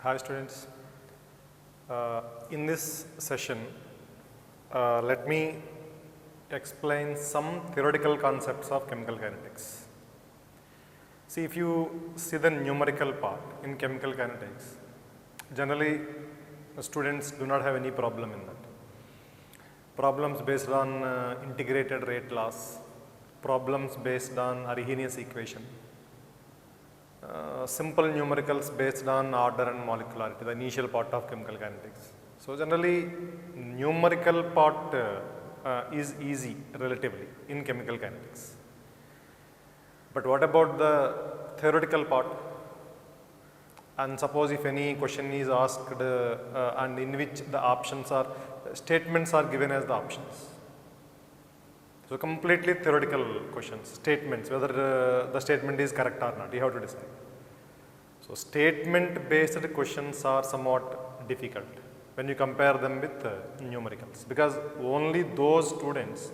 Hi students. In this session, let me explain some theoretical concepts of chemical kinetics. See, if you see the numerical part in chemical kinetics, generally students do not have any problem in that. Problems based on integrated rate laws, problems based on Arrhenius equation, simple numericals based on order and molecularity, the initial part of chemical kinetics. So generally numerical part is easy relatively in chemical kinetics. But what about the theoretical part? And suppose if any question is asked and in which the options are, statements are given as the options. So completely theoretical questions, statements, whether the statement is correct or not, you have to decide. So statement based questions are somewhat difficult when you compare them with numericals, because only those students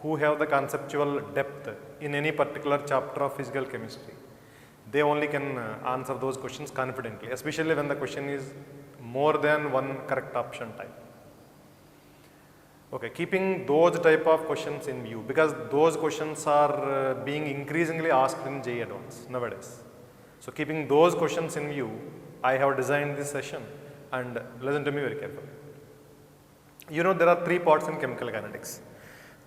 who have the conceptual depth in any particular chapter of physical chemistry, they only can answer those questions confidently, especially when the question is more than one correct option type. Okay, keeping those type of questions in view, because those questions are being increasingly asked in JEE Advanced nowadays. So keeping those questions in view, I have designed this session, and listen to me very carefully. You know, there are three parts in chemical kinetics.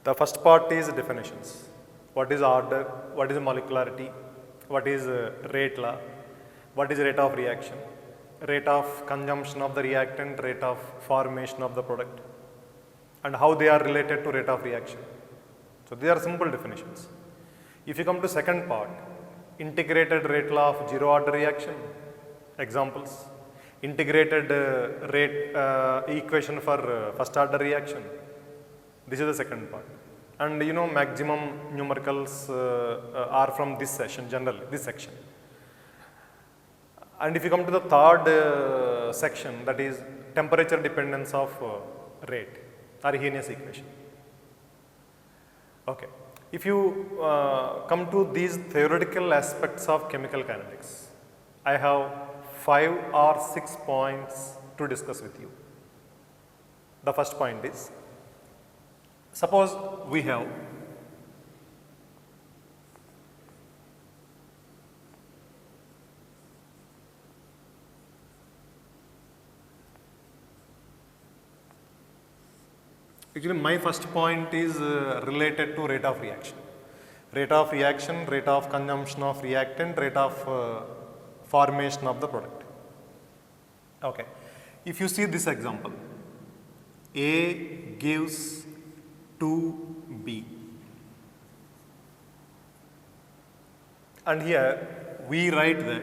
The first part is definitions. What is order? What is molecularity? What is rate law? What is rate of reaction? Rate of consumption of the reactant, rate of formation of the product, and how they are related to rate of reaction. So these are simple definitions. If you come to second part, integrated rate law of zero order reaction, examples, integrated rate equation for first order reaction, this is the second part. And you know, maximum numericals are from this session, generally, this section. And if you come to the third section, that is temperature dependence of rate, Arrhenius equation. Okay. If you come to these theoretical aspects of chemical kinetics, I have 5 or 6 points to discuss with you. The first point is, suppose we have actually my first point is related to rate of reaction. Rate of reaction, rate of consumption of reactant, rate of formation of the product. Okay. If you see this example, A gives 2B. And here we write that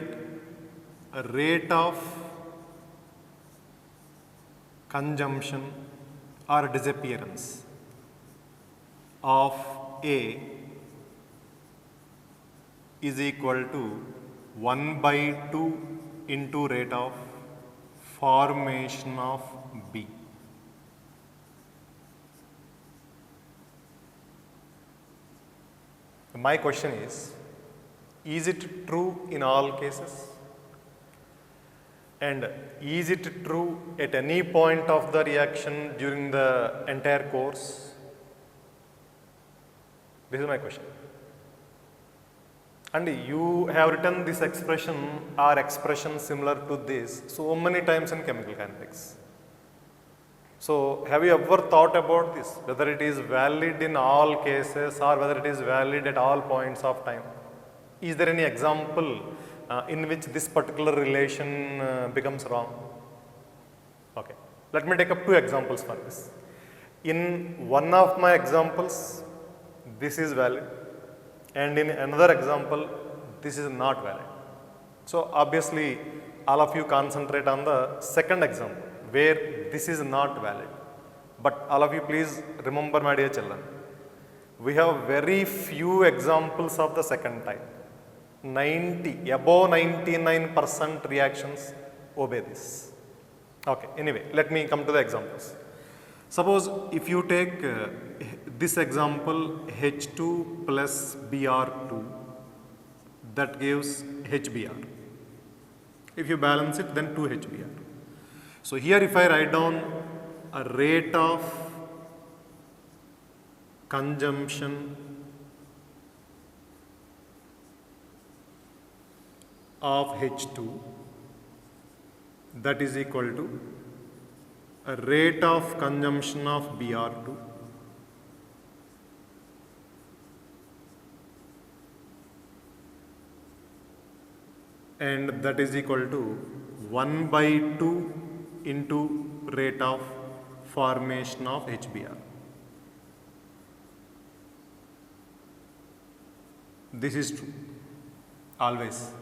a rate of consumption or disappearance of A is equal to 1/2 into rate of formation of B. My question is it true in all cases? And is it true at any point of the reaction during the entire course? This is my question. And you have written this expression or expression similar to this so many times in chemical kinetics. So have you ever thought about this, whether it is valid in all cases or whether it is valid at all points of time? Is there any example in which this particular relation becomes wrong? Okay, let me take up 2 examples for this. In one of my examples, this is valid, and in another example, this is not valid. So obviously, all of you concentrate on the second example, where this is not valid. But all of you please remember, my dear children, we have very few examples of the second type. Above 99% reactions obey this. Okay, anyway, let me come to the examples. Suppose if you take this example, H2 plus Br2, that gives HBr. If you balance it, then 2 HBr. So here if I write down a rate of consumption of H2, that is equal to a rate of consumption of Br2 and that is equal to 1 by 2 into rate of formation of HBr. This is true always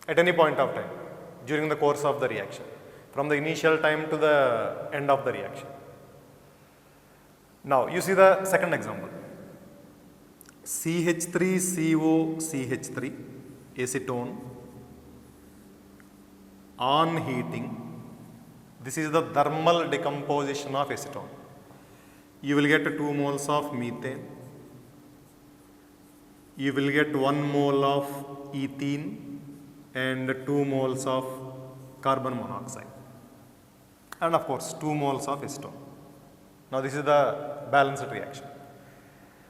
at any point of time during the course of the reaction, from the initial time to the end of the reaction. Now you see the second example. CH3COCH3 acetone on heating. This is the thermal decomposition of acetone. You will get 2 moles of methane. You will get 1 mole of ethene and 2 moles of carbon monoxide. And of course 2 moles of acetone. Now this is the balanced reaction.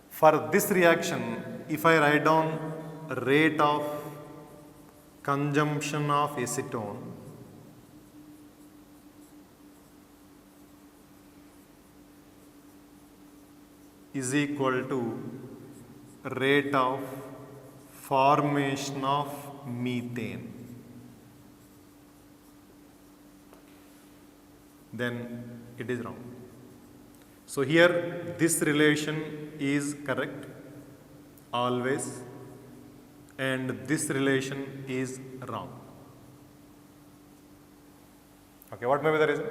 For this reaction, if I write down rate of consumption of acetone, is equal to rate of formation of methane, then it is wrong. So here this relation is correct always and this relation is wrong. Okay, what may be the reason?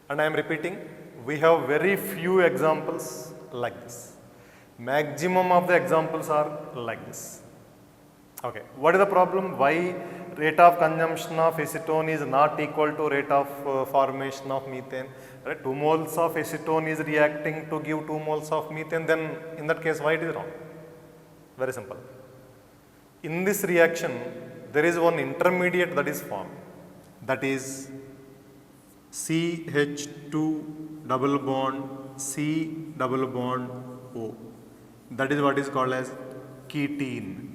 And I am repeating, we have very few examples like this. Maximum of the examples are like this. Okay, what is the problem? Why rate of consumption of acetone is not equal to rate of formation of methane? Right? 2 moles of acetone is reacting to give 2 moles of methane, then in that case why it is wrong? Very simple. In this reaction, there is one intermediate that is formed, that is CH2 double bond C double bond O. That is what is called as ketene.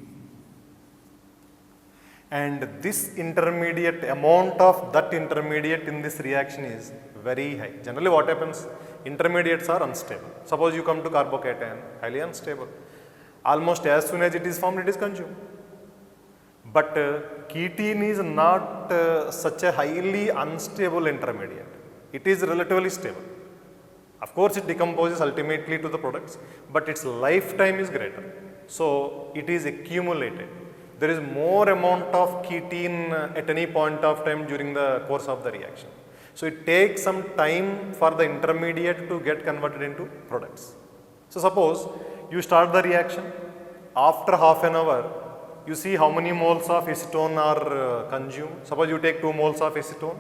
And this intermediate, amount of that intermediate in this reaction is very high. Generally what happens? Intermediates are unstable. Suppose you come to carbocation, highly unstable. Almost as soon as it is formed, it is consumed. But ketene is not such a highly unstable intermediate. It is relatively stable. Of course, it decomposes ultimately to the products, but its lifetime is greater. So it is accumulated. There is more amount of ketene at any point of time during the course of the reaction. So it takes some time for the intermediate to get converted into products. So suppose you start the reaction, after half an hour, you see how many moles of acetone are consumed. Suppose you take 2 moles of acetone,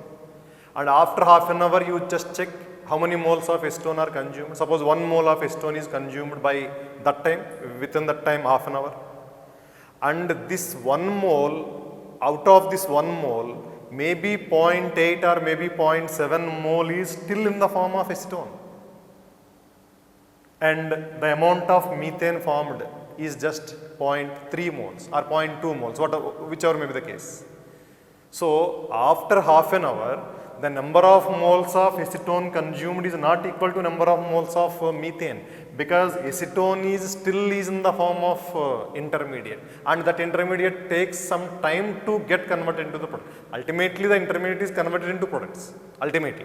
and after half an hour you just check how many moles of acetone are consumed. Suppose 1 mole of acetone is consumed by that time, within that time half an hour. And this 1 mole, out of this 1 mole, maybe 0.8 or maybe 0.7 mole is still in the form of acetone. And the amount of methane formed is just 0.3 moles or 0.2 moles, whichever may be the case. So after half an hour, the number of moles of acetone consumed is not equal to number of moles of methane, because acetone is still in the form of intermediate, and that intermediate takes some time to get converted into the product. Ultimately the intermediate is converted into products, ultimately.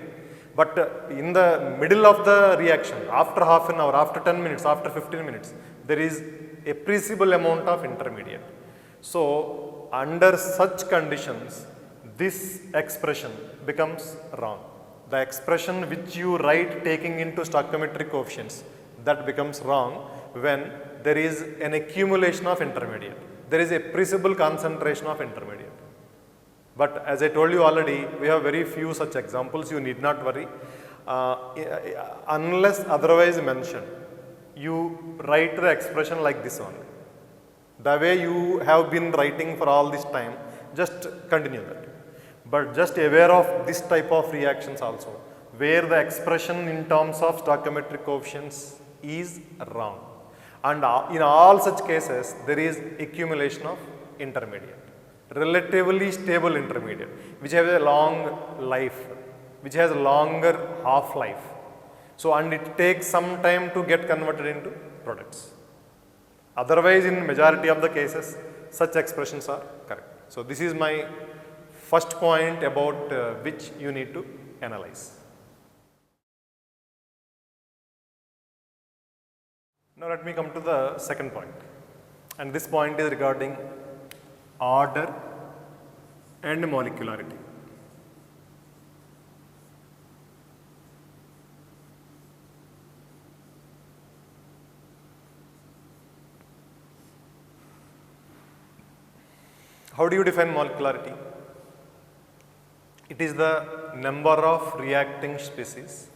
But in the middle of the reaction, after half an hour, after 10 minutes, after 15 minutes, there is appreciable amount of intermediate. So under such conditions, this expression becomes wrong. The expression which you write taking into stoichiometric coefficients, that becomes wrong when there is an accumulation of intermediate. There is appreciable concentration of intermediate. But as I told you already, we have very few such examples, you need not worry. Unless otherwise mentioned, you write the expression like this only. The way you have been writing for all this time, just continue that. But just aware of this type of reactions also, where the expression in terms of stoichiometric coefficients is wrong. And in all such cases, there is accumulation of intermediate, relatively stable intermediate, which has a long life, which has a longer half-life. So, and it takes some time to get converted into products. Otherwise, in majority of the cases, such expressions are correct. So, this is my first point about which you need to analyze. Now, let me come to the second point, and this point is regarding order and molecularity. How do you define molecularity? It is the number of reacting species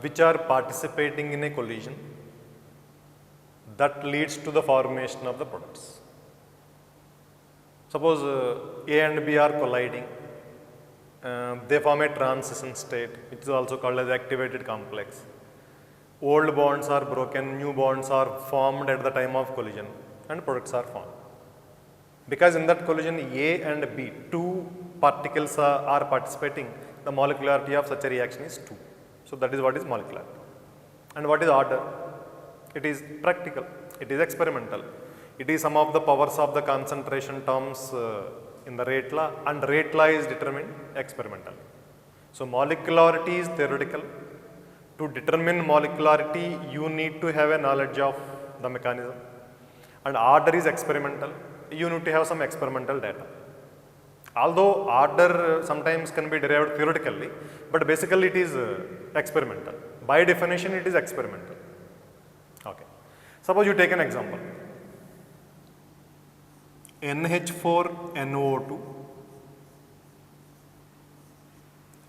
which are participating in a collision that leads to the formation of the products. Suppose A and B are colliding, they form a transition state, which is also called as activated complex. Old bonds are broken, new bonds are formed at the time of collision, and products are formed. Because in that collision A and B, two particles are participating, the molecularity of such a reaction is 2. So, that is what is molecularity. And what is order? It is practical, it is experimental. It is some of the powers of the concentration terms in the rate law, and rate law is determined experimentally. So, molecularity is theoretical. To determine molecularity, you need to have a knowledge of the mechanism, and order is experimental. You need to have some experimental data. Although order sometimes can be derived theoretically, but basically it is experimental. By definition, it is experimental. Okay. Suppose you take an example. NH4NO2,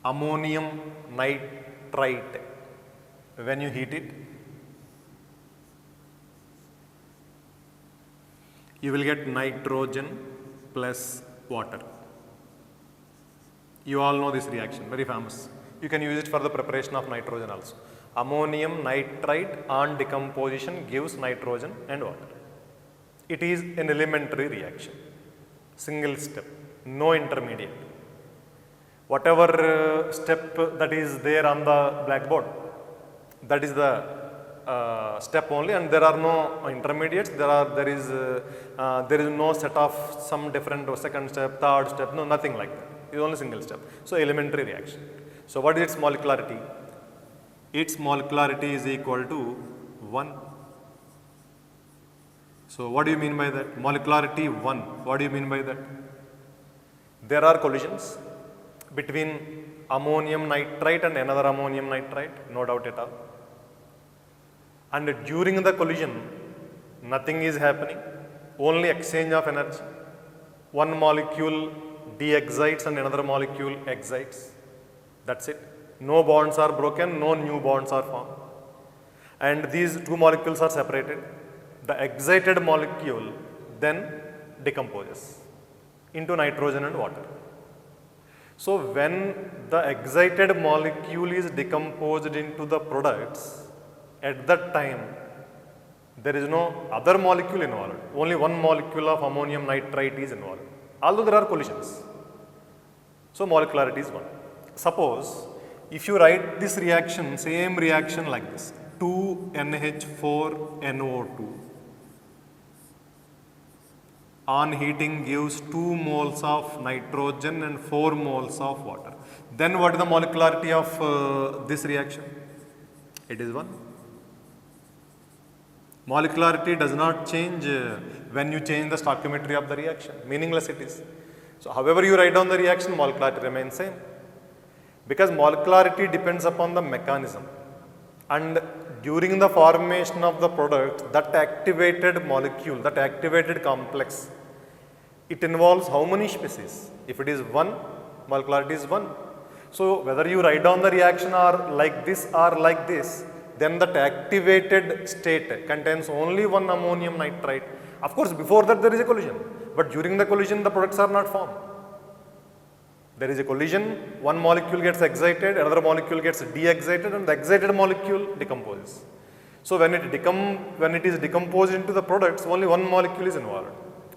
ammonium nitrite. When you heat it, you will get nitrogen plus water. You all know this reaction, very famous. You can use it for the preparation of nitrogen also. Ammonium nitrite on decomposition gives nitrogen and water. It is an elementary reaction, single step, no intermediate. Whatever step that is there on the blackboard, that is the step only, and there are no intermediates. There is no set of some different second step, third step, no, nothing like that. It is only single step. So, elementary reaction. So, what is its molecularity? Its molecularity is equal to 1. So, what do you mean by that? Molecularity 1. What do you mean by that? There are collisions between ammonium nitrite and another ammonium nitrite, no doubt at all. And during the collision, nothing is happening, only exchange of energy. One molecule de-excites and another molecule excites. That's it. No bonds are broken, no new bonds are formed. And these two molecules are separated. The excited molecule then decomposes into nitrogen and water. So, when the excited molecule is decomposed into the products, at that time there is no other molecule involved, only one molecule of ammonium nitrite is involved, although there are collisions. So, molecularity is 1. Suppose if you write this reaction, same reaction like this, 2NH4NO2 on heating gives 2 moles of nitrogen and 4 moles of water. Then what is the molecularity of this reaction? It is 1. Molecularity does not change when you change the stoichiometry of the reaction, meaningless it is. So, however you write down the reaction, molecularity remains same, because molecularity depends upon the mechanism, and during the formation of the product, that activated molecule, that activated complex, it involves how many species? If it is 1, molecularity is 1. So, whether you write down the reaction or like this, then that activated state contains only one ammonium nitrite. Of course, before that there is a collision, but during the collision the products are not formed. There is a collision, one molecule gets excited, another molecule gets de-excited, and the excited molecule decomposes. So when it is decomposed into the products, only one molecule is involved.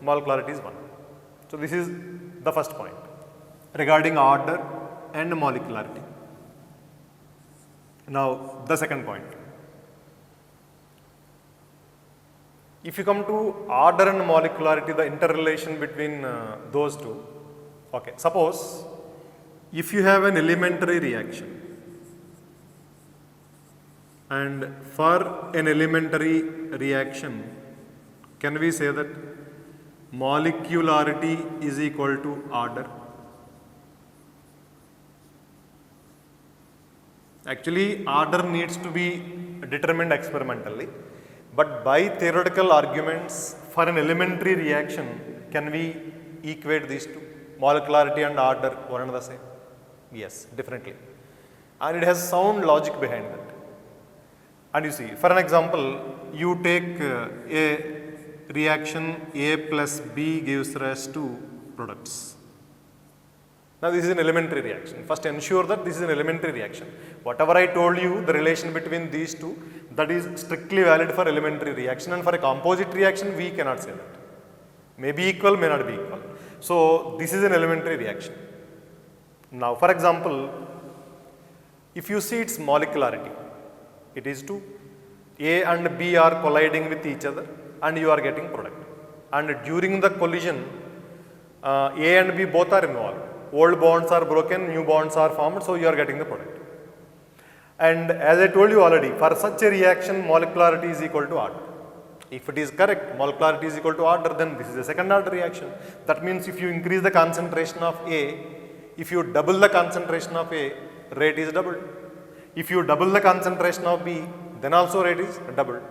Molecularity is 1. So this is the first point regarding order and molecularity. Now the second point. If you come to order and molecularity, the interrelation between those two. Okay, suppose if you have an elementary reaction, and for an elementary reaction, can we say that molecularity is equal to order? Actually, order needs to be determined experimentally, but by theoretical arguments for an elementary reaction, can we equate these two? Molecularity and order one and the same? Yes, definitely. And it has sound logic behind that. And you see, for an example, you take a reaction A plus B gives rise to products. Now this is an elementary reaction. First ensure that this is an elementary reaction. Whatever I told you, the relation between these two, that is strictly valid for elementary reaction, and for a composite reaction we cannot say that. May be equal, may not be equal. So this is an elementary reaction. Now for example, if you see its molecularity, it is 2. A and B are colliding with each other and you are getting product. And during the collision, A and B both are involved. Old bonds are broken, new bonds are formed, so you are getting the product. And as I told you already, for such a reaction, molecularity is equal to order. If it is correct, molecularity is equal to order, then this is a second order reaction. That means if you increase the concentration of A, if you double the concentration of A, rate is doubled. If you double the concentration of B, then also rate is doubled.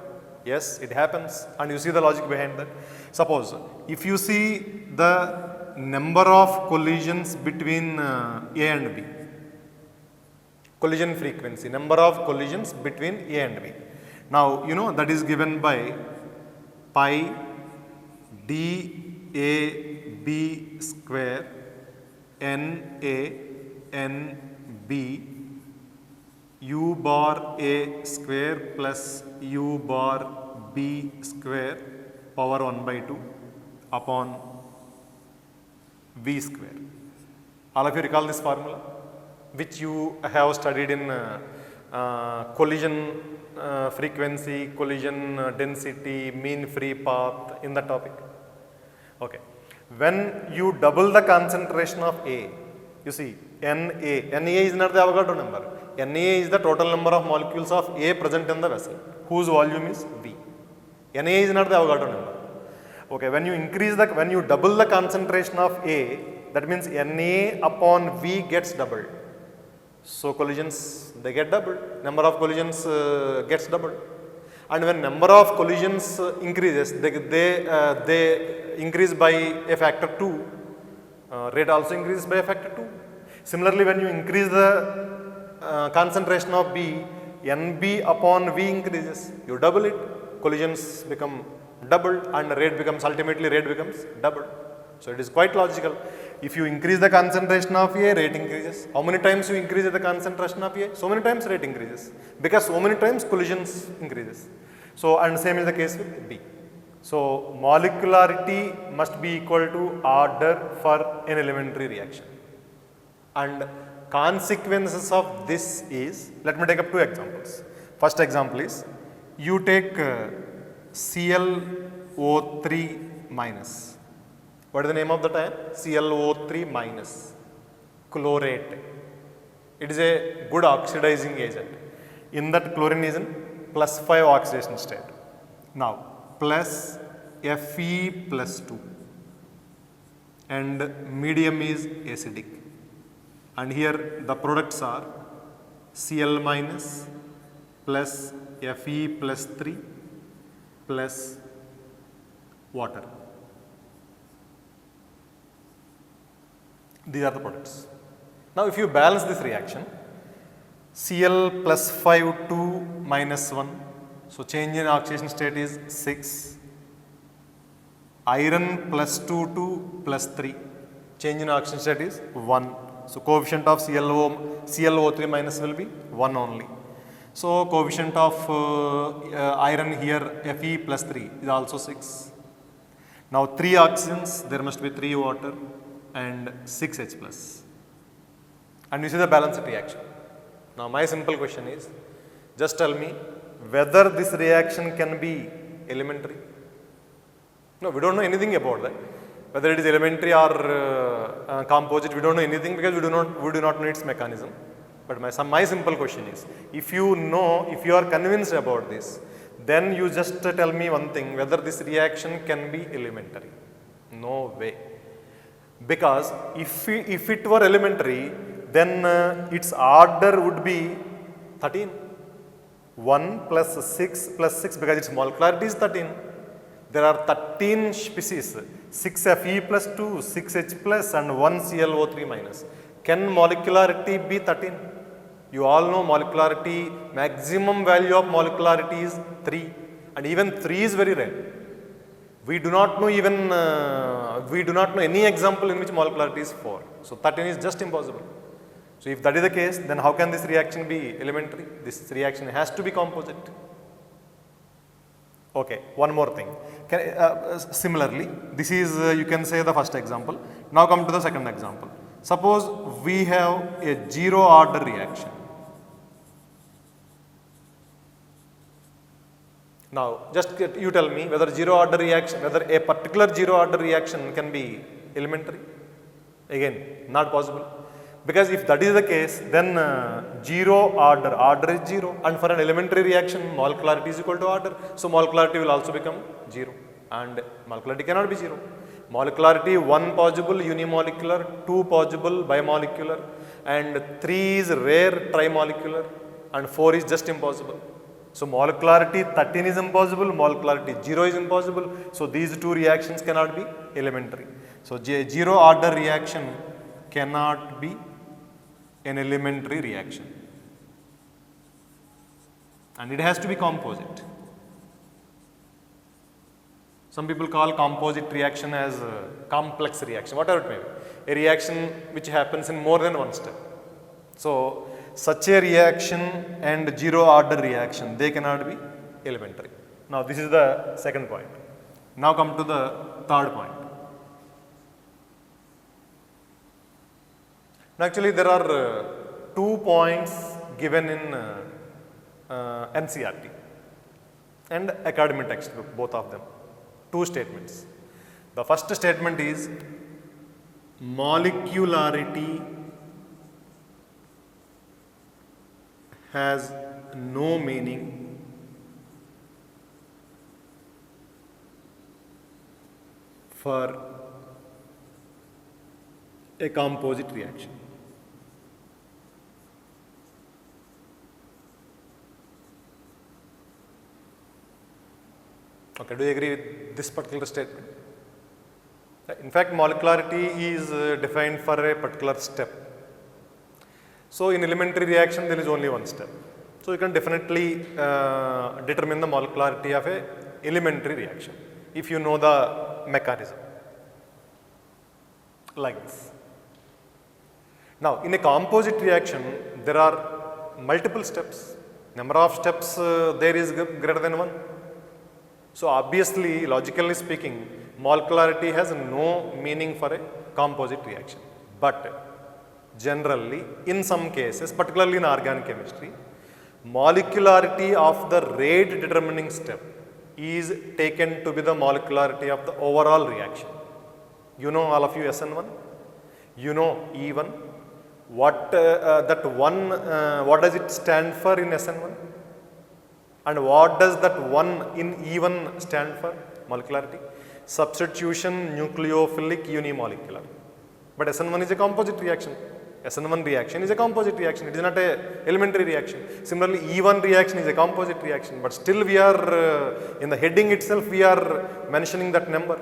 Yes, it happens, and you see the logic behind that. Suppose, if you see the number of collisions between A and B, collision frequency, number of collisions between A and B. Now, you know that is given by pi DAB square NANB U bar A square plus U bar B square power 1 by 2 upon V square. All of you recall this formula, which you have studied in collision frequency, collision density, mean free path in the topic. Okay. When you double the concentration of A, you see Na is not the Avogadro number. Na is the total number of molecules of A present in the vessel, whose volume is V. Na is not the Avogadro number. Okay, when you double the concentration of A, that means Na upon V gets doubled. So collisions, they get doubled. Number of collisions gets doubled. And when number of collisions increases, they increase by a factor 2. Rate also increases by a factor 2. Similarly, when you increase the concentration of B, NB upon V increases. You double it, collisions become doubled, and ultimately rate becomes doubled. So it is quite logical. If you increase the concentration of A, rate increases. How many times you increase the concentration of A? So many times rate increases, because so many times collisions increases. So, and same is the case with B. So molecularity must be equal to order for an elementary reaction. And consequences of this is, let me take up 2 examples. First example is, you take ClO3 minus. What is the name of the ion? ClO3 minus, chlorate. It is a good oxidizing agent. In that, chlorine is in +5 oxidation state. Now, plus Fe plus 2, and medium is acidic. And here the products are Cl minus plus Fe plus 3 plus water. These are the products. Now if you balance this reaction, Cl plus 5 2 minus 1. So change in oxidation state is 6. Iron plus 2 2 plus 3. Change in oxidation state is 1. So coefficient of ClO3 minus will be 1 only. So coefficient of iron here Fe plus 3 is also 6. Now 3 oxygens, there must be 3 water and 6 H plus. And you see the balanced reaction. Now my simple question is, just tell me whether this reaction can be elementary. No, we don't know anything about that. Whether it is elementary or composite, we don't know anything because we do not know its mechanism. But my simple question is, if you are convinced about this, then you just tell me one thing, whether this reaction can be elementary. No way. Because if it were elementary, then its order would be 13. 1 plus 6 plus 6, because its molecularity is 13. There are 13 species, 6 Fe plus 2, 6 H plus and 1 ClO3 minus. Can molecularity be 13? You all know molecularity, maximum value of molecularity is 3, and even 3 is very rare. We do not know any example in which molecularity is 4. So 13 is just impossible. So if that is the case, then how can this reaction be elementary? This reaction has to be composite. Okay, one more thing. Similarly, this is you can say the first example. Now come to the second example. Suppose we have a zero order reaction. Now just you tell me whether whether a particular zero order reaction can be elementary. Again, not possible. Because if that is the case, then zero order is 0, and for an elementary reaction, molecularity is equal to order. So molecularity will also become 0, and molecularity cannot be 0. Molecularity 1 possible unimolecular, 2 possible bimolecular, and 3 is rare trimolecular, and 4 is just impossible. So molecularity 13 is impossible, molecularity 0 is impossible. So these two reactions cannot be elementary. So zero order reaction cannot be an elementary reaction, and it has to be composite. Some people call composite reaction as a complex reaction, whatever it may be, a reaction which happens in more than one step. So such a reaction and zero order reaction, they cannot be elementary. Now this is the second point. Now come to the third point. Now actually there are 2 points given in NCERT and academic textbook, both of them. 2 statements. The first statement is molecularity has no meaning for a composite reaction. Okay, do you agree with this particular statement? In fact, molecularity is defined for a particular step. So in elementary reaction, there is only one step. So you can definitely determine the molecularity of a elementary reaction if you know the mechanism, like this. Now in a composite reaction, there are multiple steps. Number of steps there is greater than 1. So obviously, logically speaking, molecularity has no meaning for a composite reaction. But generally, in some cases, particularly in organic chemistry, molecularity of the rate determining step is taken to be the molecularity of the overall reaction. You know, all of you, SN1, you know E1. What what does it stand for in SN1? And what does that 1 in E1 stand for? Molecularity. Substitution nucleophilic unimolecular. But SN1 is a composite reaction. SN1 reaction is a composite reaction. It is not a elementary reaction. Similarly, E1 reaction is a composite reaction. But still we are, in the heading itself, we are mentioning that number.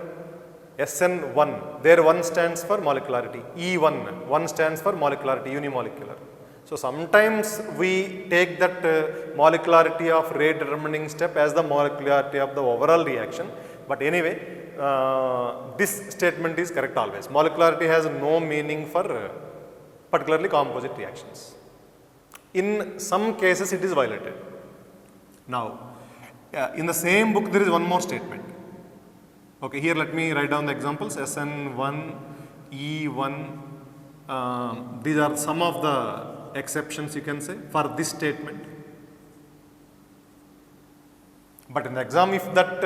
SN1. There 1 stands for molecularity. E1. 1 stands for molecularity, unimolecular. So sometimes we take that molecularity of rate determining step as the molecularity of the overall reaction. But anyway, this statement is correct always. Molecularity has no meaning for particularly composite reactions. In some cases it is violated. Now, in the same book there is one more statement. Okay, here let me write down the examples. SN1, E1, these are some of the exceptions you can say for this statement. But in the exam, if that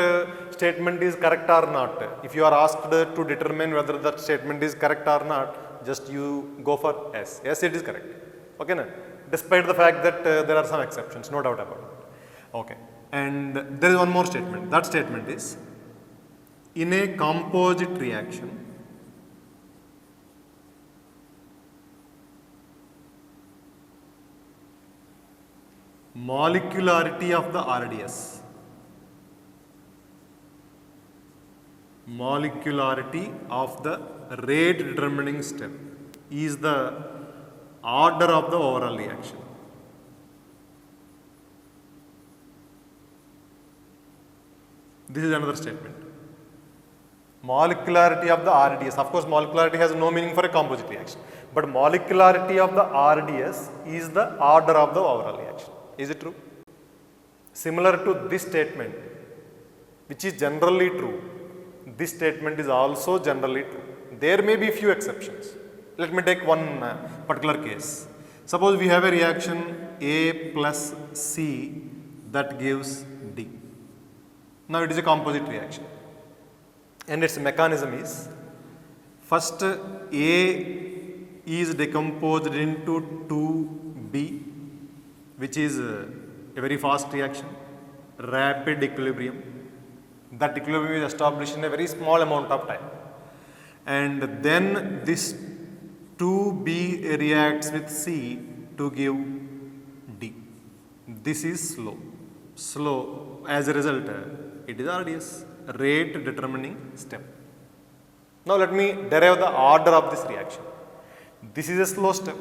statement is correct or not, if you are asked to determine whether that statement is correct or not, just you go for yes. Yes, it is correct. Okay, na? Despite the fact that there are some exceptions, no doubt about it. Okay, and there is one more statement. That statement is, in a composite reaction, molecularity of the RDS, molecularity of the rate determining step is the order of the overall reaction. This is another statement. Molecularity of the RDS. Of course, molecularity has no meaning for a composite reaction. But molecularity of the RDS is the order of the overall reaction. Is it true? Similar to this statement, which is generally true, this statement is also generally true. There may be few exceptions. Let me take one particular case. Suppose we have a reaction A plus C that gives D. Now it is a composite reaction. And its mechanism is, first A is decomposed into 2B, which is a very fast reaction, rapid equilibrium. That equilibrium is established in a very small amount of time. And then this 2B reacts with C to give D. This is slow. Slow, as a result, it is RDS, rate determining step. Now let me derive the order of this reaction. This is a slow step.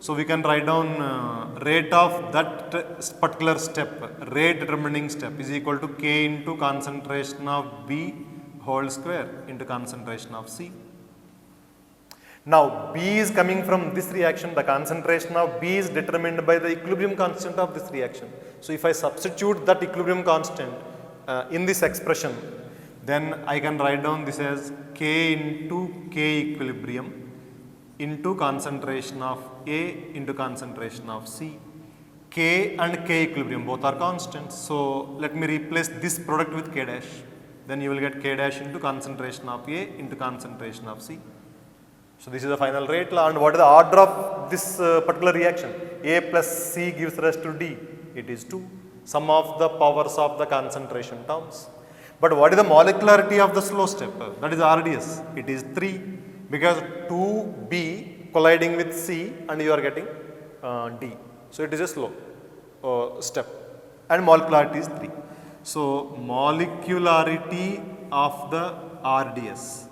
So we can write down rate of that particular step, rate determining step is equal to K into concentration of B whole square into concentration of C. Now B is coming from this reaction, the concentration of B is determined by the equilibrium constant of this reaction. So if I substitute that equilibrium constant in this expression, then I can write down this as K into K equilibrium into concentration of A into concentration of C. K and K equilibrium both are constants. So let me replace this product with K dash. Then you will get K dash into concentration of A into concentration of C. So this is the final rate law. And what is the order of this particular reaction? A plus C gives rise to D. It is 2. Sum of the powers of the concentration terms. But what is the molecularity of the slow step? That is RDS. It is 3. Because 2B colliding with C and you are getting D. So it is a slow step and molecularity is 3. So molecularity of the RDS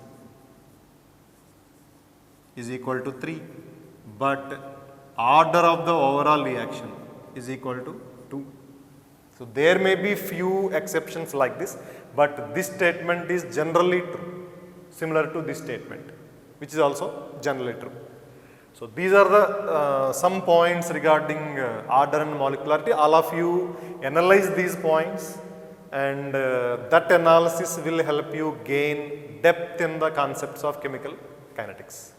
is equal to 3, but order of the overall reaction is equal to 2. So there may be few exceptions like this, but this statement is generally true, similar to this statement, which is also generally true. So these are the some points regarding order and molecularity. All of you analyze these points, and that analysis will help you gain depth in the concepts of chemical kinetics.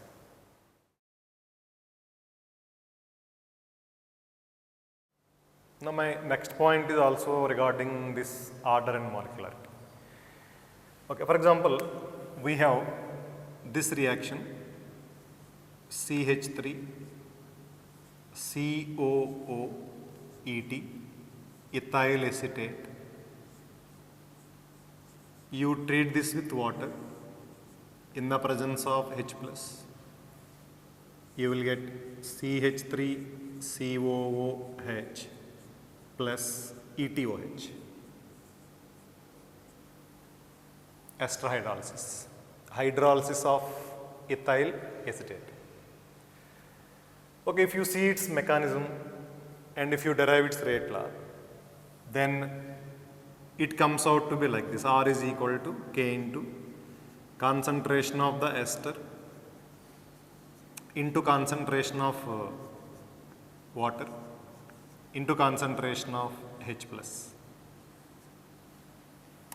Now my next point is also regarding this order and molecularity. Okay, for example, we have this reaction CH3 COOET ethyl acetate. You treat this with water in the presence of H plus. You will get CH3COOH plus ETOH. Ester hydrolysis of ethyl acetate. Okay, if you see its mechanism and if you derive its rate law, then it comes out to be like this. R is equal to K into concentration of the ester into concentration of water into concentration of H plus.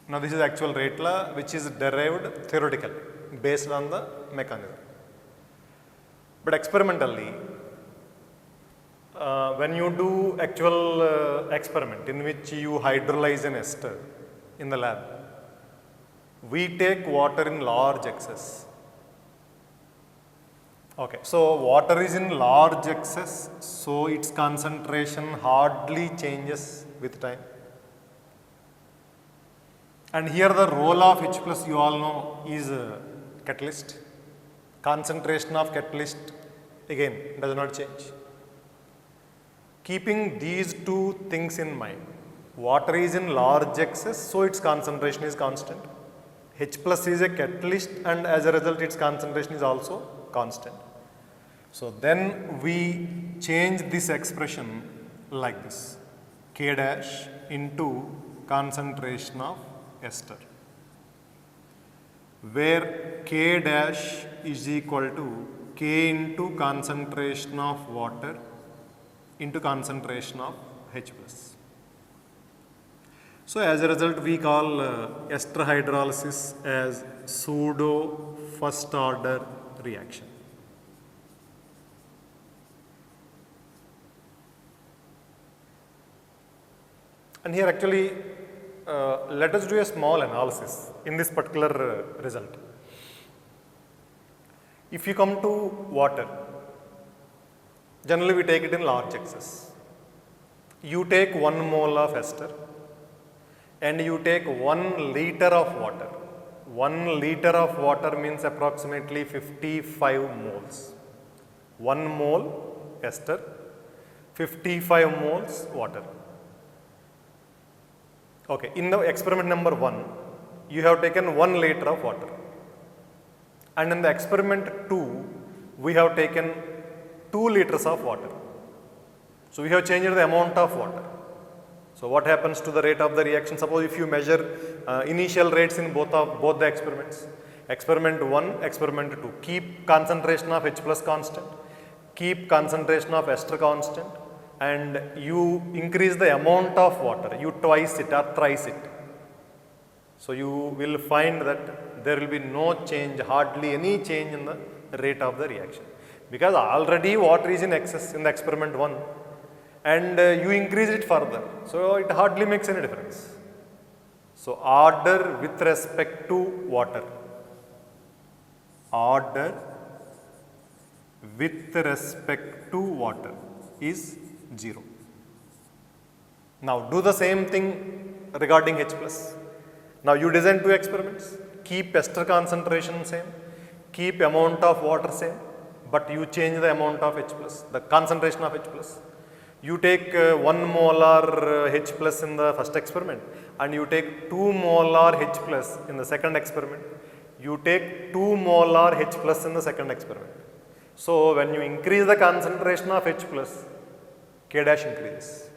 Now this is actual rate law which is derived theoretically based on the mechanism. But experimentally, when you do actual experiment in which you hydrolyze an ester in the lab, we take water in large excess. Okay, so water is in large excess, so its concentration hardly changes with time. And here the role of H plus you all know is catalyst. Concentration of catalyst again does not change. Keeping these two things in mind, water is in large excess, so its concentration is constant. H plus is a catalyst and as a result its concentration is also constant. So then we change this expression like this, K dash into concentration of ester, where K dash is equal to K into concentration of water into concentration of H plus. So as a result we call ester hydrolysis as pseudo first order reaction. And here actually let us do a small analysis in this particular result. If you come to water, generally we take it in large excess. You take 1 mole of ester and you take 1 liter of water. 1 liter of water means approximately 55 moles. 1 mole ester, 55 moles water. Okay, in the experiment number 1, you have taken 1 liter of water. And in the experiment 2, we have taken 2 liters of water. So we have changed the amount of water. So what happens to the rate of the reaction? Suppose if you measure initial rates in both the experiments. Experiment 1, experiment 2. Keep concentration of H plus constant. Keep concentration of ester constant. And you increase the amount of water, you twice it or thrice it. So you will find that there will be no change, hardly any change in the rate of the reaction. Because already water is in excess in the experiment 1 and you increase it further. So it hardly makes any difference. So order with respect to water. Order with respect to water is 0. Now do the same thing regarding H plus. Now you design 2 experiments, keep ester concentration same, keep amount of water same, but you change the amount of H plus, the concentration of H plus. You take 1 molar H plus in the first experiment and you take 2 molar H plus in the second experiment. You take 2 molar H plus in the second experiment. So when you increase the concentration of H plus, K dash increases,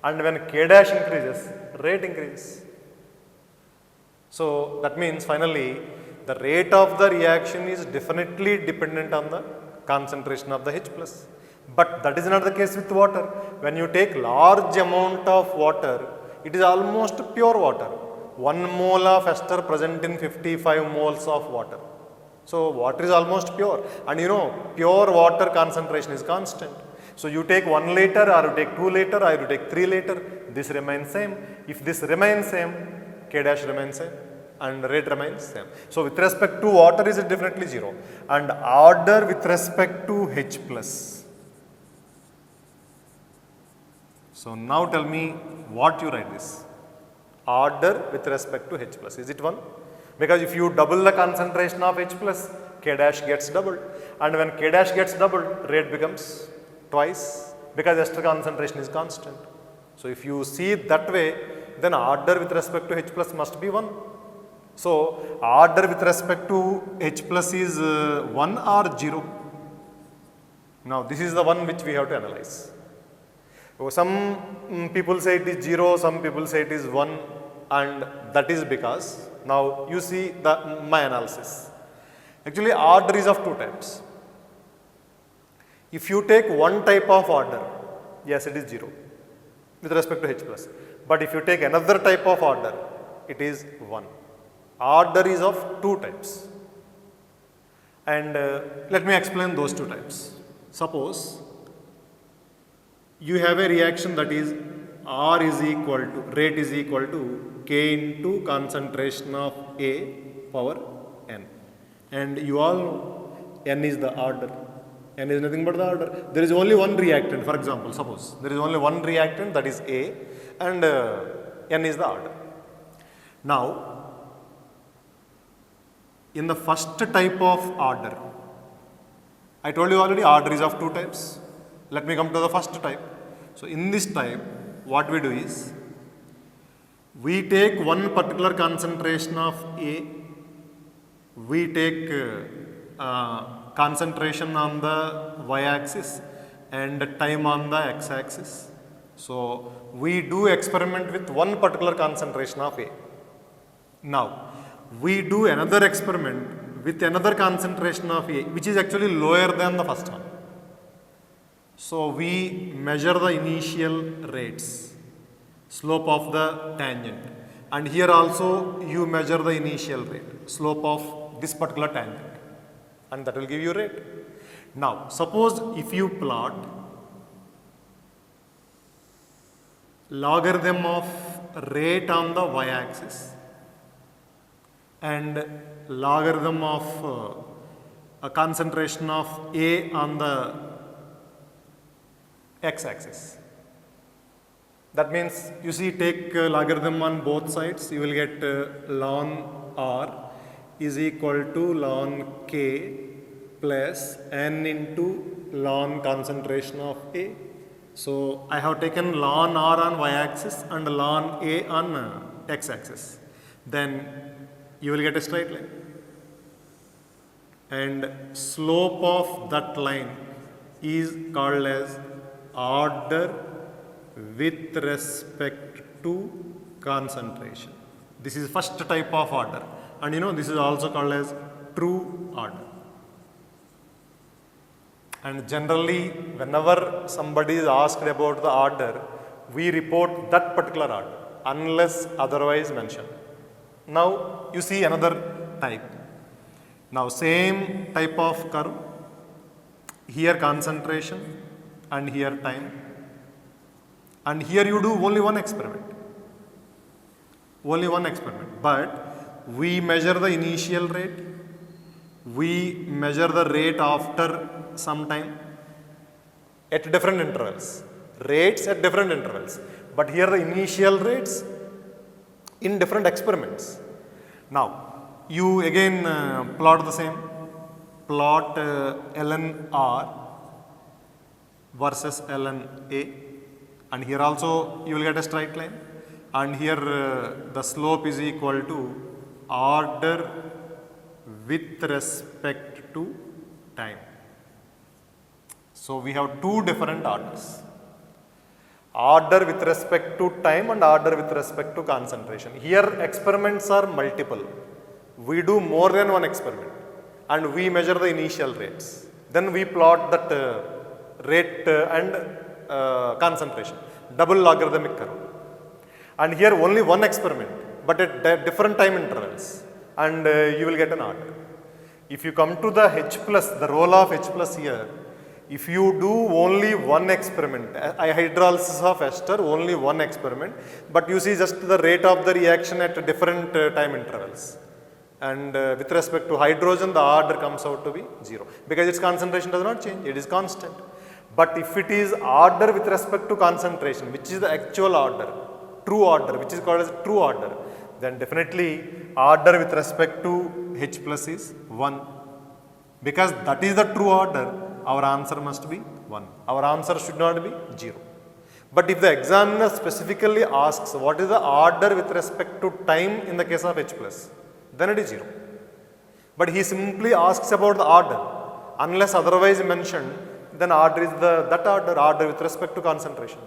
and when K dash increases, rate increases. So that means finally the rate of the reaction is definitely dependent on the concentration of the H plus. But that is not the case with water. When you take large amount of water, it is almost pure water. 1 mole of ester present in 55 moles of water. So water is almost pure, and you know pure water concentration is constant. So you take 1 liter or you take 2 liter or you take 3 liter, this remains same. If this remains same, K dash remains same and rate remains same. So with respect to water is definitely 0 and order with respect to H plus. So now tell me what you write this. Order with respect to H plus, is it 1? Because if you double the concentration of H plus, K dash gets doubled, and when K dash gets doubled, rate becomes twice because ester concentration is constant. So if you see it that way, then order with respect to H plus must be 1. So order with respect to H plus is 1 or 0? Now this is the one which we have to analyze. Some people say it is 0, some people say it is 1, and that is because, now you see my analysis. Actually order is of two types. If you take one type of order, yes, it is 0 with respect to H plus. But if you take another type of order, it is 1. Order is of two types. And let me explain those two types. Suppose you have a reaction that is R is equal to, rate is equal to K into concentration of A power N. And you all know N is the order. N is nothing but the order. There is only one reactant, for example, suppose there is only one reactant, that is A, and N is the order. Now, in the first type of order, I told you already order is of two types. Let me come to the first type. So in this type, what we do is, we take one particular concentration of A, we take concentration on the y-axis and time on the x-axis. So we do experiment with one particular concentration of A. Now we do another experiment with another concentration of A, which is actually lower than the first one. So we measure the initial rates, slope of the tangent, and here also you measure the initial rate, slope of this particular tangent, and that will give you rate. Now suppose if you plot logarithm of rate on the y-axis and logarithm of a concentration of A on the x-axis. That means, you see, take logarithm on both sides, you will get ln R is equal to ln K plus N into ln concentration of A. So I have taken ln R on y-axis and ln A on x-axis. Then you will get a straight line. And slope of that line is called as order with respect to concentration. This is first type of order, and you know this is also called as true order. And generally whenever somebody is asked about the order, we report that particular order unless otherwise mentioned. Now you see another type. Now same type of curve, here concentration and here time, and here you do only one experiment, but we measure the initial rate, we measure the rate after some time at different intervals, rates at different intervals, but here the initial rates in different experiments. Now you again plot the same, plot ln R versus ln A, and here also you will get a straight line, and here the slope is equal to order with respect to time. So we have two different orders, order with respect to time and order with respect to concentration. Here experiments are multiple, we do more than one experiment and we measure the initial rates, then we plot that rate and concentration, double logarithmic curve. And here only one experiment, but at different time intervals, and you will get an order. If you come to the H plus, the role of H plus here, if you do only one experiment, hydrolysis of ester, only one experiment, but you see just the rate of the reaction at different time intervals. And with respect to hydrogen, the order comes out to be 0 because its concentration does not change, it is constant. But if it is order with respect to concentration, which is the actual order, true order, which is called as true order, then definitely order with respect to H plus is 1. Because that is the true order, our answer must be 1. Our answer should not be 0. But if the examiner specifically asks what is the order with respect to time in the case of H plus, then it is 0. But he simply asks about the order. Unless otherwise mentioned, then order is that order with respect to concentration.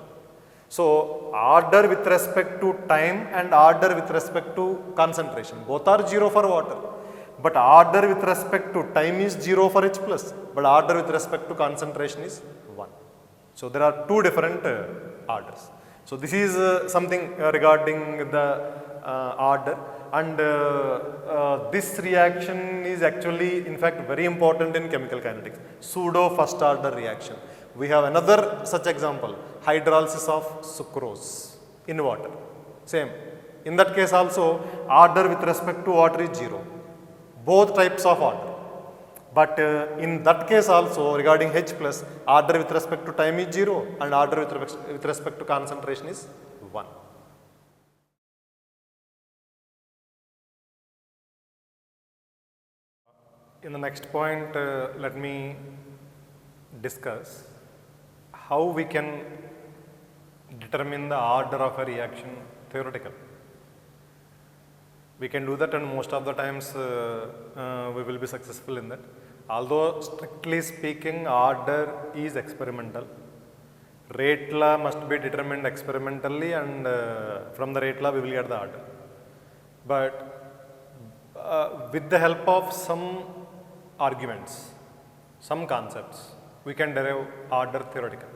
So order with respect to time and order with respect to concentration, both are 0 for water. But order with respect to time is 0 for H plus, but order with respect to concentration is 1. So there are two different orders. So this is something regarding the order, and this reaction is actually in fact very important in chemical kinetics, pseudo first order reaction. We have another such example, hydrolysis of sucrose in water. Same. In that case also, order with respect to water is 0. Both types of order. But in that case also, regarding H plus, order with respect to time is 0 and order with respect to concentration is 1. In the next point, let me discuss how we can determine the order of a reaction theoretically. We can do that, and most of the times we will be successful in that. Although strictly speaking, order is experimental. Rate law must be determined experimentally, and from the rate law we will get the order. But with the help of some arguments, some concepts, we can derive order theoretically,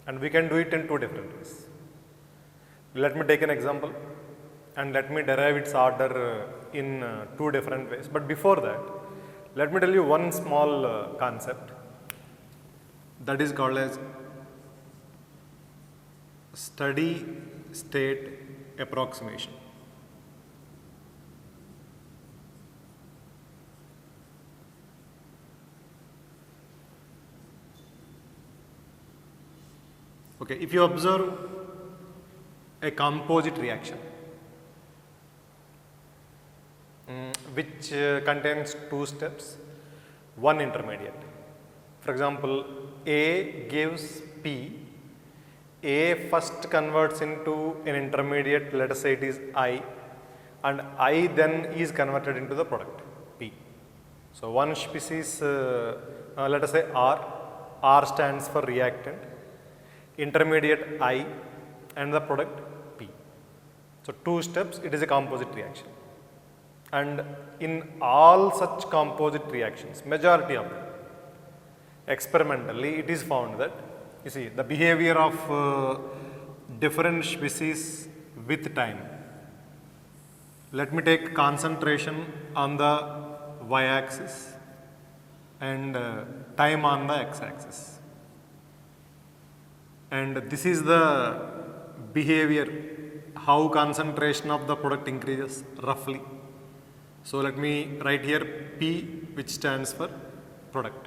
and we can do it in two different ways. Let me take an example and let me derive its order in two different ways. But before that, let me tell you one small concept that is called as steady state approximation. Okay, if you observe a composite reaction which contains two steps, one intermediate. For example, A gives P. A first converts into an intermediate, let us say it is I, and I then is converted into the product P. So one species, let us say R stands for reactant, intermediate I, and the product P. So two steps, it is a composite reaction. And in all such composite reactions, majority of them, experimentally it is found that, you see, the behavior of different species with time. Let me take concentration on the y-axis and time on the x-axis. And this is the behavior, how concentration of the product increases roughly. So let me write here P, which stands for product.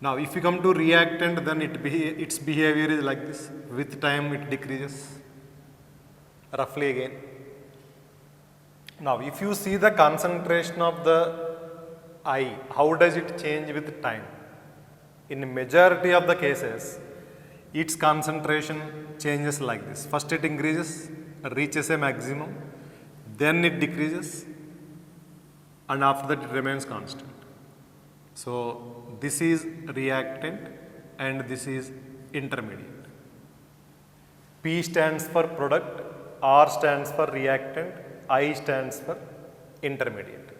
Now if you come to reactant, then its behavior is like this. With time it decreases roughly again. Now if you see the concentration of the I, how does it change with time? In majority of the cases, its concentration changes like this. First it increases, reaches a maximum, then it decreases, and after that it remains constant. So this is reactant and this is intermediate. P stands for product, R stands for reactant, I stands for intermediate.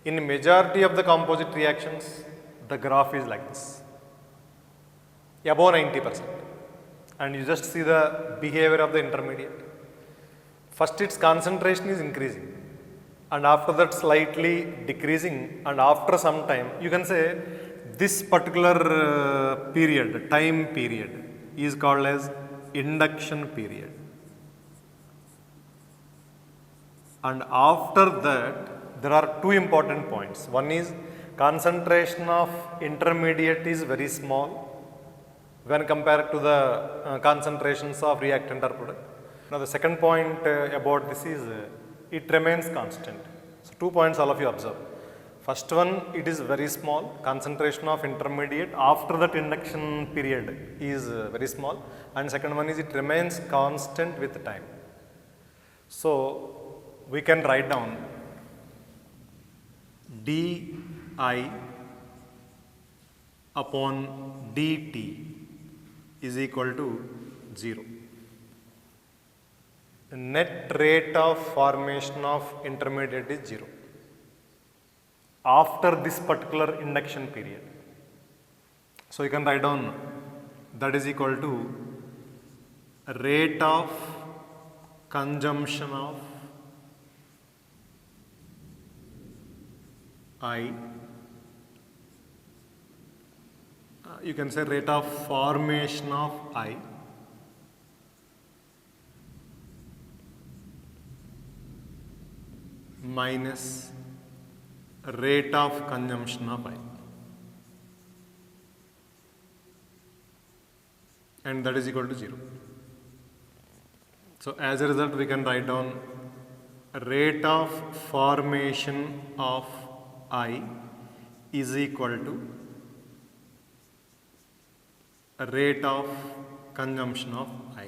In majority of the composite reactions, the graph is like this, above 90%. And you just see the behavior of the intermediate. First its concentration is increasing, and after that slightly decreasing, and after some time, you can say this particular period, time period, is called as induction period. And after that, there are two important points. One is concentration of intermediate is very small when compared to the concentrations of reactant or product. Now the second point about this is it remains constant. So 2 points all of you observe. First one, it is very small, concentration of intermediate after that induction period is very small, and second one is it remains constant with time. So we can write down di upon dt is equal to 0. The net rate of formation of intermediate is 0 after this particular induction period. So you can write down that is equal to rate of consumption of I, you can say rate of formation of I minus rate of consumption of I, and that is equal to 0. So as a result we can write down rate of formation of I is equal to rate of consumption of I.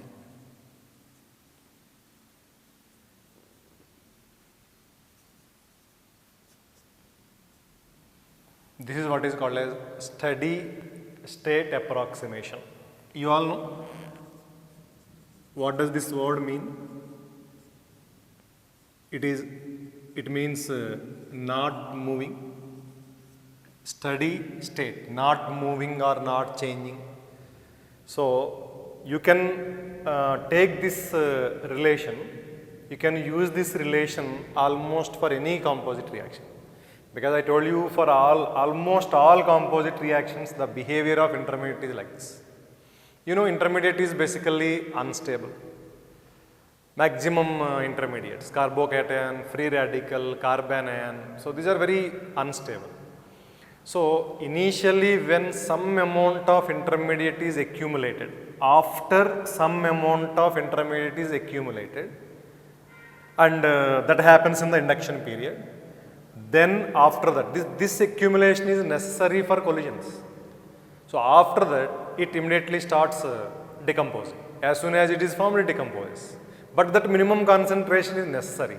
This is what is called as steady state approximation. You all know what does this word mean? It means not moving. Steady state, not moving or not changing. So you can take this relation, you can use this relation almost for any composite reaction. Because I told you for almost all composite reactions, the behavior of intermediate is like this. You know, intermediate is basically unstable. Maximum intermediates, carbocation, free radical, carbanion. So these are very unstable. So initially when some amount of intermediate is accumulated, after some amount of intermediate is accumulated, and that happens in the induction period, then after that, this accumulation is necessary for collisions. So after that, it immediately starts decomposing. As soon as it is formed, it decomposes. But that minimum concentration is necessary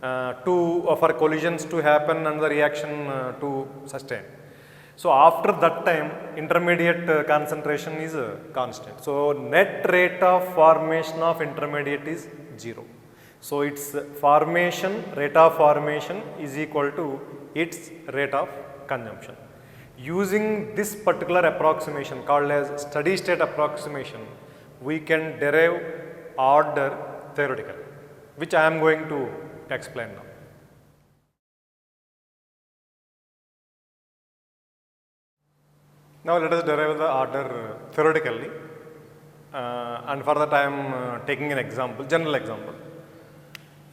for collisions to happen and the reaction to sustain. So after that time, intermediate concentration is constant. So net rate of formation of intermediate is 0. So its rate of formation is equal to its rate of consumption. Using this particular approximation called as steady state approximation, we can derive order theoretically, which I am going to explain now. Now let us derive the order theoretically, and for that I am taking an example, general example.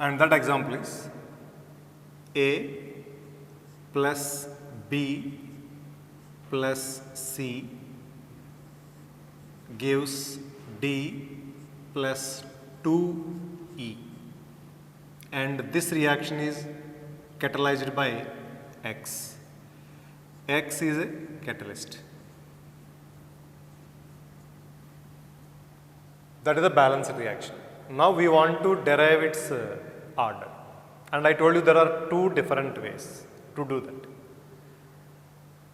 And that example is A plus B plus C gives D plus 2E, and this reaction is catalyzed by X. X is a catalyst. That is a balanced reaction. Now we want to derive its order, and I told you there are two different ways to do that,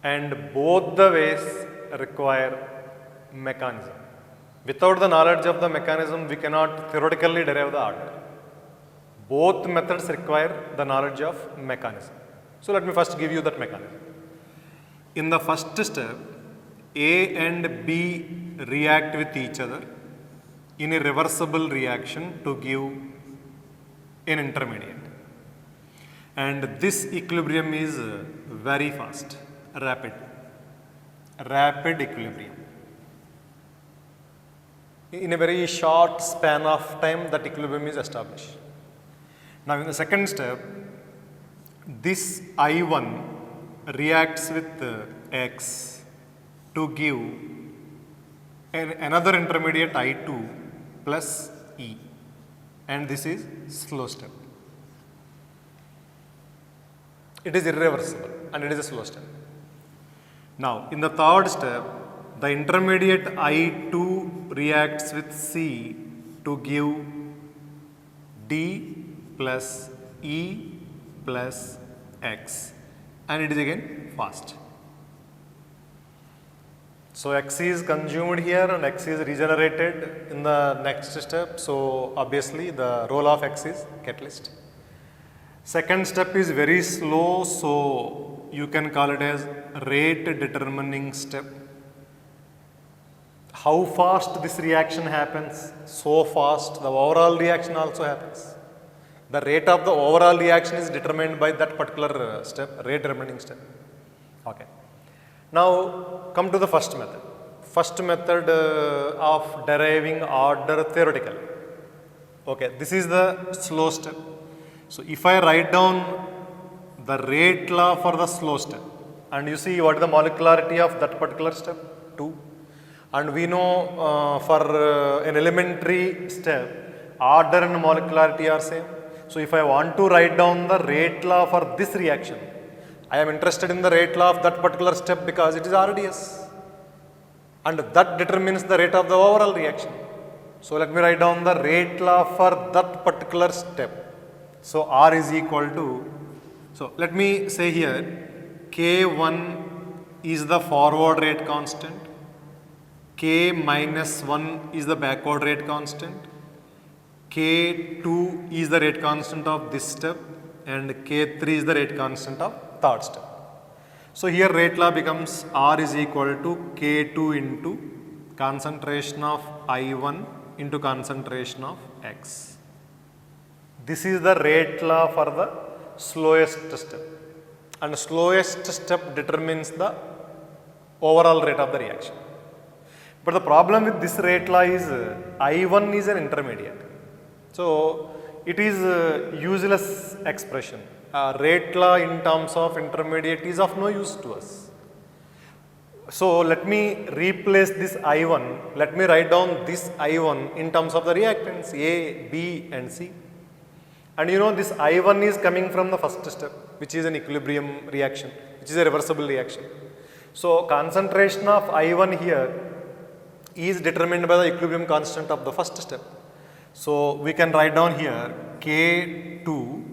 and both the ways require mechanism. Without the knowledge of the mechanism, we cannot theoretically derive the order. Both methods require the knowledge of mechanism. So let me first give you that mechanism. In the first step, A and B react with each other in a reversible reaction to give an intermediate. And this equilibrium is very fast, rapid equilibrium. In a very short span of time, that equilibrium is established. Now in the second step, this I1 reacts with X to give another intermediate I2 plus E, and this is slow step. It is irreversible and it is a slow step. Now in the third step, the intermediate I2 reacts with C to give D plus E plus X, and it is again fast. So X is consumed here and X is regenerated in the next step. So obviously the role of X is catalyst. Second step is very slow, so you can call it as rate determining step. How fast this reaction happens? So fast the overall reaction also happens. The rate of the overall reaction is determined by that particular step, rate determining step. Okay. Now come to the first method. First method of deriving order theoretically. Okay, this is the slow step. So if I write down the rate law for the slow step, and you see what is the molecularity of that particular step? 2. And we know for an elementary step, order and molecularity are same. So if I want to write down the rate law for this reaction, I am interested in the rate law of that particular step because it is RDS. And that determines the rate of the overall reaction. So let me write down the rate law for that particular step. So R is equal to, so let me say here, K1 is the forward rate constant, K minus 1 is the backward rate constant, K2 is the rate constant of this step, and K3 is the rate constant of third step. So here rate law becomes R is equal to K2 into concentration of I1 into concentration of X. This is the rate law for the slowest step, and slowest step determines the overall rate of the reaction. But the problem with this rate law is I1 is an intermediate. So it is a useless expression. Rate law in terms of intermediate is of no use to us. So let me replace this I1, let me write down this I1 in terms of the reactants A, B and C. And you know this I1 is coming from the first step, which is an equilibrium reaction, which is a reversible reaction. So concentration of I1 here is determined by the equilibrium constant of the first step. So we can write down here K2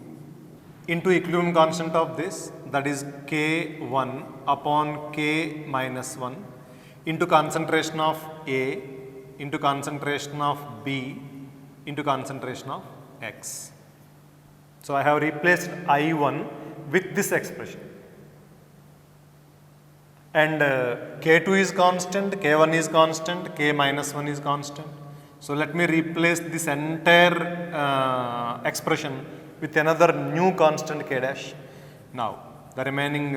into equilibrium constant of this, that is K1 upon K minus 1 into concentration of A into concentration of B into concentration of X. So I have replaced I1 with this expression. And K2 is constant, K1 is constant, K minus 1 is constant. So let me replace this entire expression with another new constant K dash. Now the remaining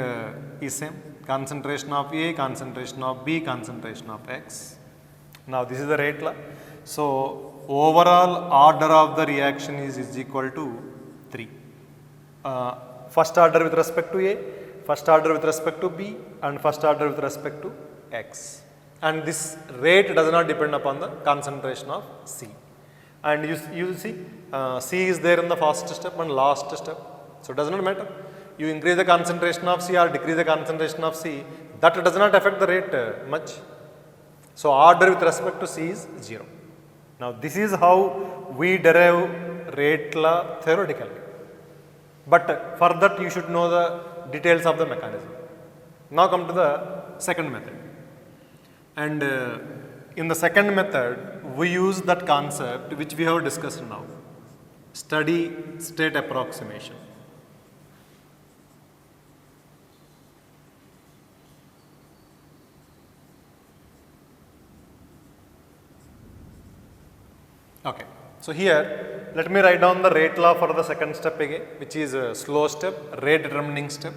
is same, concentration of A, concentration of B, concentration of X. Now this is the rate law. So overall order of the reaction is equal to 3. First order with respect to A, first order with respect to B and first order with respect to X. And this rate does not depend upon the concentration of C. And you see C is there in the first step and last step. So it does not matter. You increase the concentration of C or decrease the concentration of C, that does not affect the rate much. So order with respect to C is 0. Now this is how we derive rate law theoretically. But for that you should know the details of the mechanism. Now come to the second method. And in the second method, we use that concept which we have discussed now, steady state approximation. Okay. So here, let me write down the rate law for the second step again, which is a slow step, rate determining step.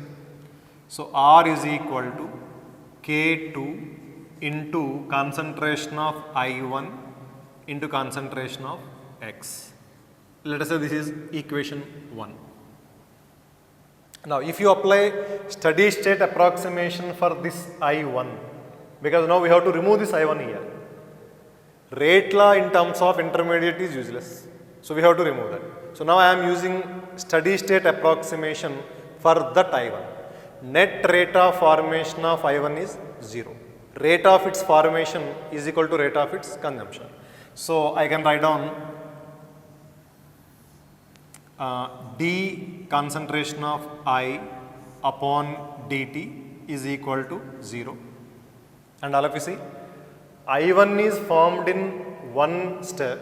So R is equal to K2 into concentration of I1 into concentration of X. Let us say this is equation 1. Now if you apply steady state approximation for this I1, because now we have to remove this I1 here. Rate law in terms of intermediate is useless. So we have to remove that. So now I am using steady state approximation for that I1. Net rate of formation of I1 is 0. Rate of its formation is equal to rate of its consumption. So I can write down d concentration of I upon dt is equal to 0. And all of you see, I1 is formed in one step,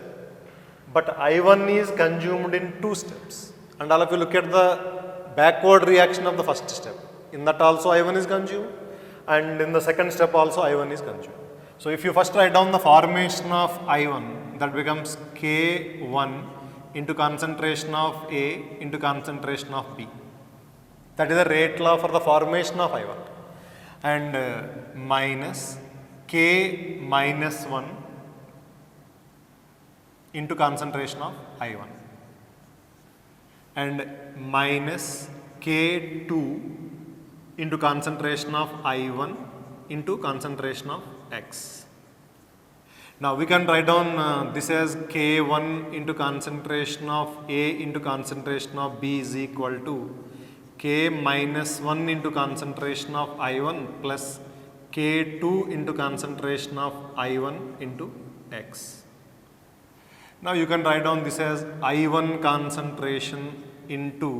but I1 is consumed in two steps. And all of you look at the backward reaction of the first step. In that also I1 is consumed, and in the second step also I1 is consumed. So if you first write down the formation of I1, that becomes K1 into concentration of A into concentration of B. That is the rate law for the formation of I1. And minus K minus 1 into concentration of I1. And minus K2 into concentration of I1 into concentration of X. Now we can write down this as K1 into concentration of A into concentration of B is equal to K minus 1 into concentration of I1 plus K2 into concentration of I1 into X. Now you can write down this as I1 concentration into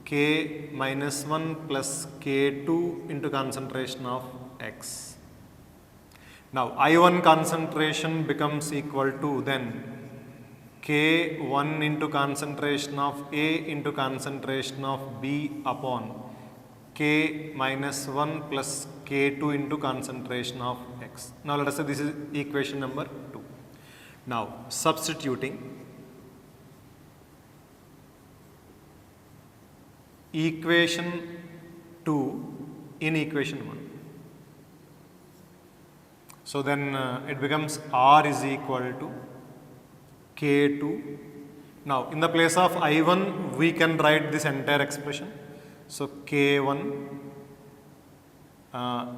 K minus 1 plus K2 into concentration of X. Now I1 concentration becomes equal to then K1 into concentration of A into concentration of B upon K minus 1 plus K2 into concentration of X. Now let us say this is equation number 2. Now substituting equation 2 in equation 1. So then it becomes R is equal to K2. Now in the place of I1 we can write this entire expression. So K1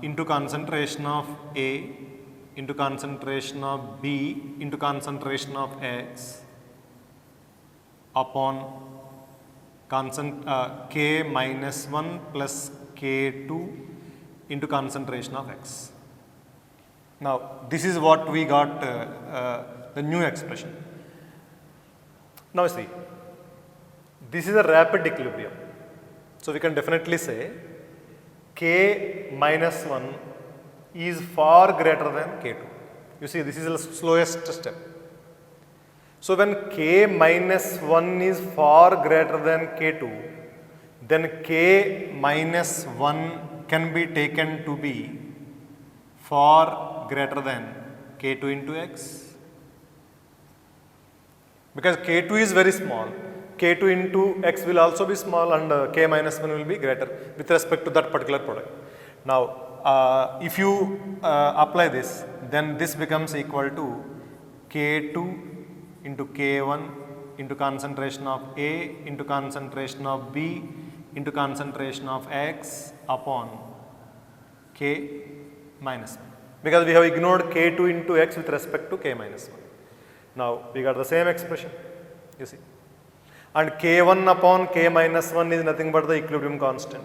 into concentration of A into concentration of B into concentration of X upon K minus 1 plus K2 into concentration of X. Now this is what we got the new expression. Now see, this is a rapid equilibrium. So we can definitely say K minus 1 is far greater than K2. You see, this is the slowest step. So when K minus 1 is far greater than K2, then K minus 1 can be taken to be far greater than K2 into X. Because K2 is very small, K2 into X will also be small, and K minus 1 will be greater with respect to that particular product. Now, if you apply this, then this becomes equal to K2 into K1 into concentration of A into concentration of B into concentration of X upon K minus 1. Because we have ignored K2 into X with respect to K minus 1. Now we got the same expression, you see. And K1 upon K minus 1 is nothing but the equilibrium constant.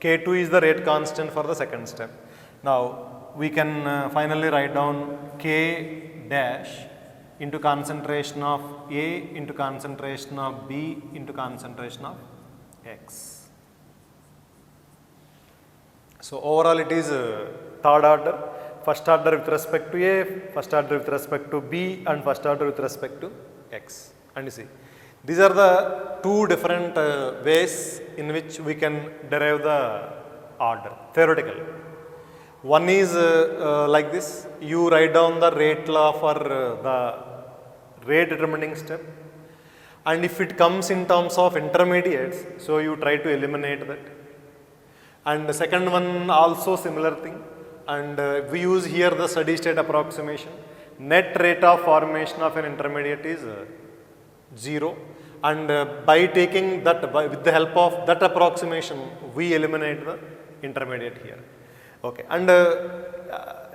K2 is the rate constant for the second step. Now we can finally write down K dash into concentration of A into concentration of B into concentration of X. So overall it is third order. First order with respect to A, first order with respect to B, and first order with respect to X. And you see, these are the two different ways in which we can derive the order theoretically. One is like this: you write down the rate law for the rate determining step, and if it comes in terms of intermediates, so you try to eliminate that. And the second one also similar thing. And we use here the steady state approximation. Net rate of formation of an intermediate is 0, and by taking that, with the help of that approximation, we eliminate the intermediate here. Okay, and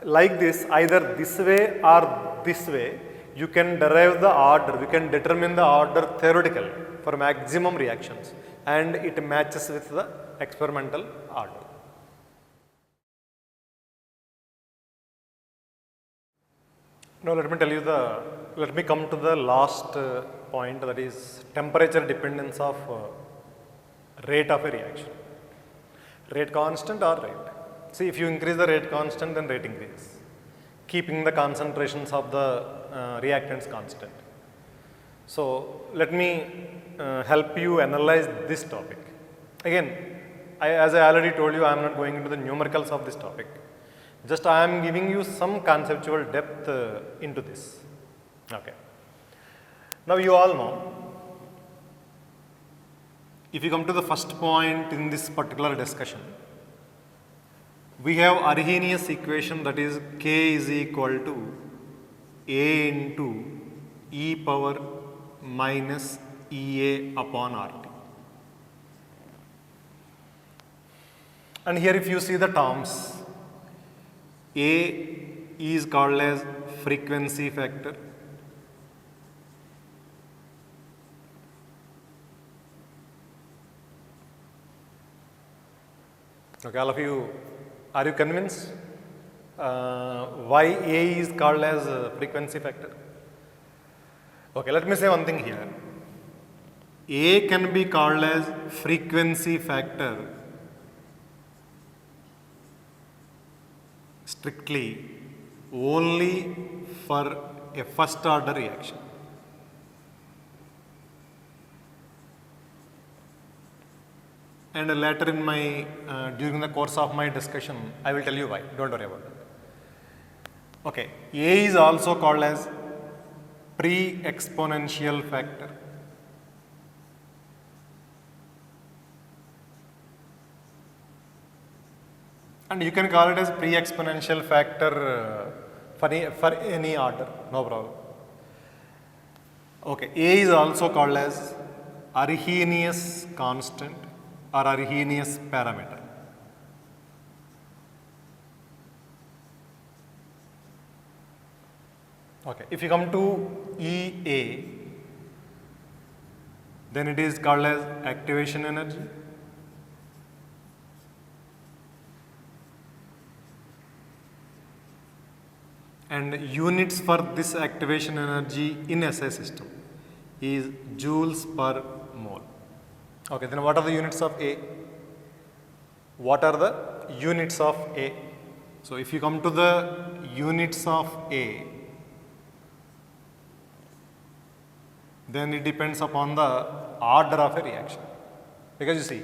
like this, either this way or this way, you can derive the order, we can determine the order theoretically for maximum reactions, and it matches with the experimental order. Now let me come to the last point, that is temperature dependence of rate of a reaction. Rate constant or rate. See, if you increase the rate constant, then rate increases, keeping the concentrations of the reactants constant. So let me help you analyze this topic. Again, as I already told you, I am not going into the numericals of this topic. Just I am giving you some conceptual depth into this. Okay. Now you all know, if you come to the first point in this particular discussion, we have Arrhenius equation, that is K is equal to A into e power minus EA upon RT. And here if you see the terms, A is called as frequency factor, okay, all of you, are you convinced why A is called as frequency factor? Okay, let me say one thing here. A can be called as frequency factor strictly only for a first order reaction. And later in my, during the course of my discussion, I will tell you why, don't worry about it. Okay, A is also called as pre-exponential factor. And you can call it as pre-exponential factor for any order, no problem. Okay, A is also called as Arrhenius constant or Arrhenius parameter. Okay, if you come to EA, then it is called as activation energy. And units for this activation energy in SI system is joules per mole. Okay, then what are the units of A? What are the units of A? So if you come to the units of A, then it depends upon the order of a reaction. Because you see,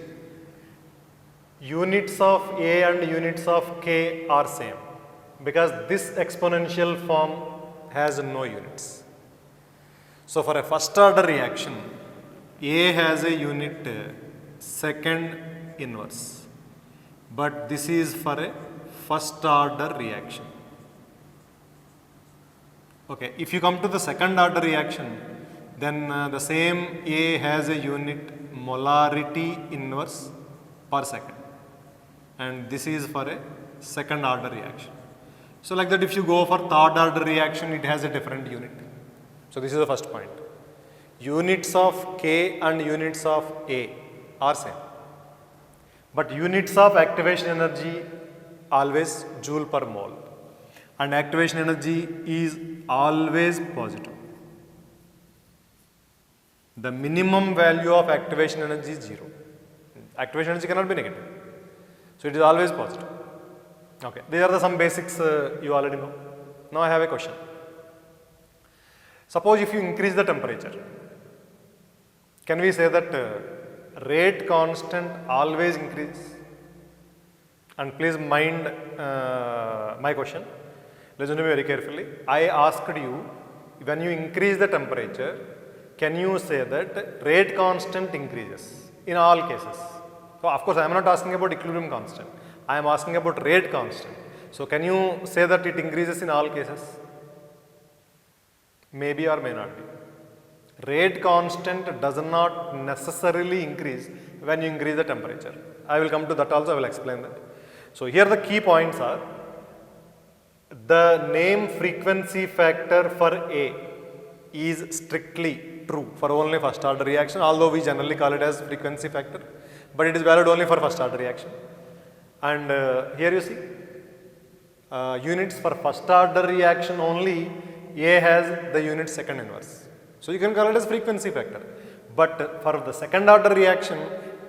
units of A and units of K are same, because this exponential form has no units. So for a first order reaction, A has a unit second inverse, but this is for a first order reaction. Okay, if you come to the second order reaction, then the same A has a unit molarity inverse per second, and this is for a second order reaction. So like that, if you go for third order reaction, it has a different unit. So this is the first point. Units of K and units of A are same, but units of activation energy always joule per mole, and activation energy is always positive. The minimum value of activation energy is 0. Activation energy cannot be negative, so it is always positive. Okay, these are some basics you already know. Now I have a question. Suppose if you increase the temperature, can we say that rate constant always increases? And please mind my question. Listen to me very carefully. I asked you, when you increase the temperature, can you say that rate constant increases in all cases? So of course I am not asking about equilibrium constant. I am asking about rate constant. So can you say that it increases in all cases? Maybe or may not be. Rate constant does not necessarily increase when you increase the temperature. I will come to that also, I will explain that. So here the key points are, the name frequency factor for A is strictly true for only first order reaction, although we generally call it as frequency factor, but it is valid only for first order reaction. And here you see, units for first order reaction only, A has the unit second inverse. So you can call it as frequency factor. But for the second order reaction,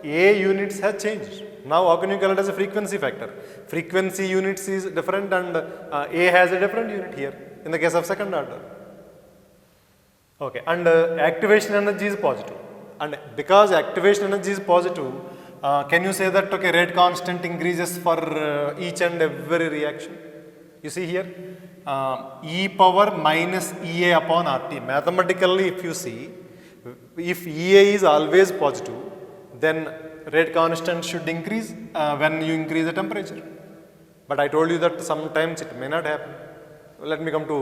A units have changed. Now how can you calculate as a frequency factor? Frequency units is different and A has a different unit here in the case of second order. Okay, and activation energy is positive, and because activation energy is positive, can you say that okay, rate constant increases for each and every reaction? You see here, e power minus Ea upon RT. Mathematically, if you see, if Ea is always positive, then rate constant should increase when you increase the temperature. But I told you that sometimes it may not happen. Let me come to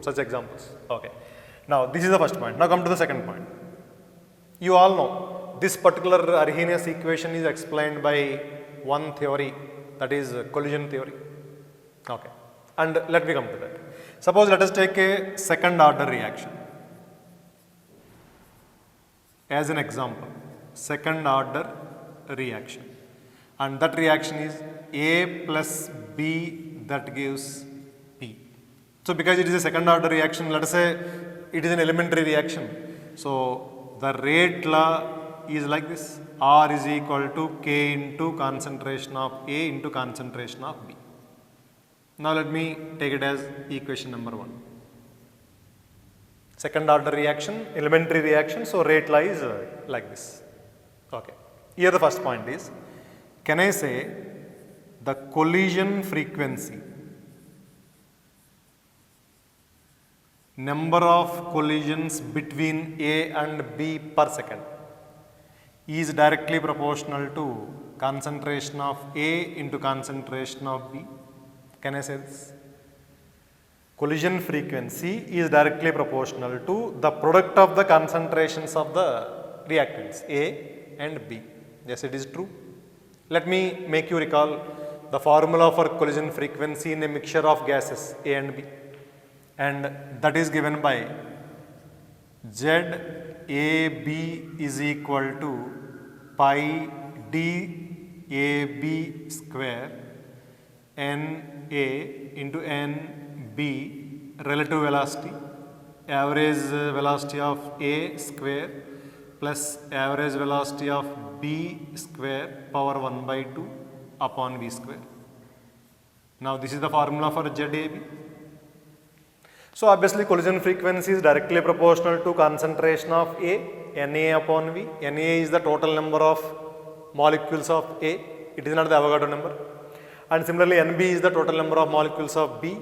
such examples. Okay. Now this is the first point. Now come to the second point. You all know this particular Arrhenius equation is explained by one theory, that is collision theory. Okay. And let me come to that. Suppose let us take a second order reaction as an example. Second order reaction, and that reaction is A plus B that gives P. So because it is a second order reaction, let us say it is an elementary reaction. So the rate law is like this: R is equal to K into concentration of A into concentration of B. Now let me take it as equation number 1. Second order reaction, elementary reaction, so rate law is like this. Okay. Here the first point is, can I say the collision frequency, number of collisions between A and B per second, is directly proportional to concentration of A into concentration of B? Can I say this? Collision frequency is directly proportional to the product of the concentrations of the reactants A and B. Yes, it is true. Let me make you recall the formula for collision frequency in a mixture of gases A and B, and that is given by ZAB is equal to pi DAB square NA into NB relative velocity, average velocity of A square plus average velocity of B square power 1 by 2 upon V square. Now this is the formula for ZAB. So obviously collision frequency is directly proportional to concentration of A, Na upon V. Na is the total number of molecules of A, it is not the Avogadro number. And similarly Nb is the total number of molecules of B.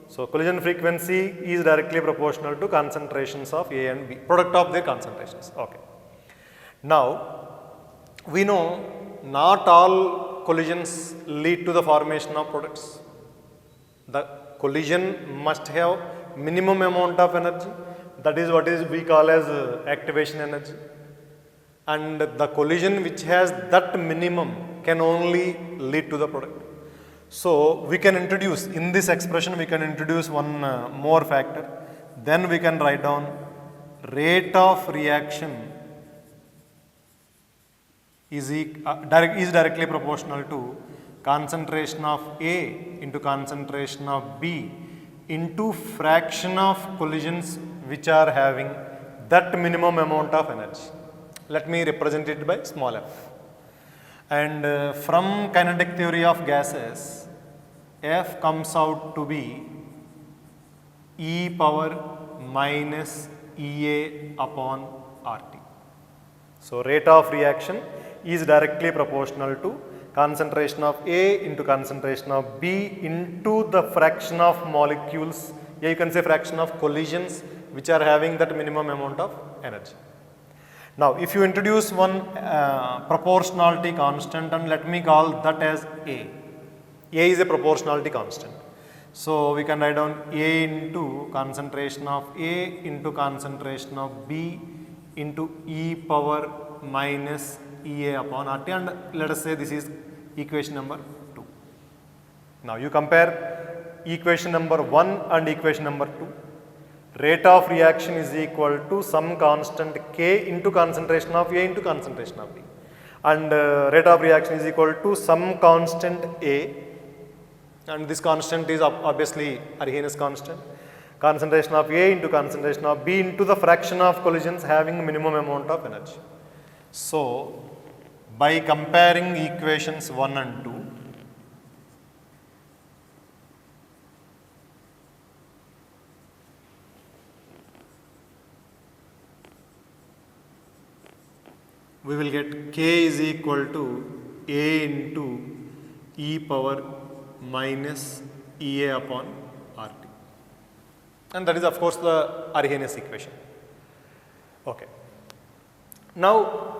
So collision frequency is directly proportional to concentrations of A and B, product of their concentrations. Okay. Now we know not all collisions lead to the formation of products. The collision must have minimum amount of energy, that is what is we call as activation energy, and the collision which has that minimum can only lead to the product. So we can introduce in this expression, we can introduce one more factor, then we can write down rate of reaction is directly proportional to concentration of A into concentration of B into fraction of collisions which are having that minimum amount of energy. Let me represent it by small f. And from kinetic theory of gases, F comes out to be e power minus Ea upon RT. So rate of reaction is directly proportional to concentration of A into concentration of B into the fraction of molecules, yeah, you can say fraction of collisions which are having that minimum amount of energy. Now if you introduce one proportionality constant, and let me call that as A. A is a proportionality constant. So we can write down A into concentration of A into concentration of B into e power minus Ea upon RT, and let us say this is equation number 2. Now you compare equation number 1 and equation number 2. Rate of reaction is equal to some constant K into concentration of A into concentration of B, and rate of reaction is equal to some constant A, and this constant is obviously Arrhenius constant. Concentration of A into concentration of B into the fraction of collisions having minimum amount of energy. So by comparing equations 1 and 2, we will get k is equal to a into e power minus ea upon rt. And that is of course the Arrhenius equation. Okay. Now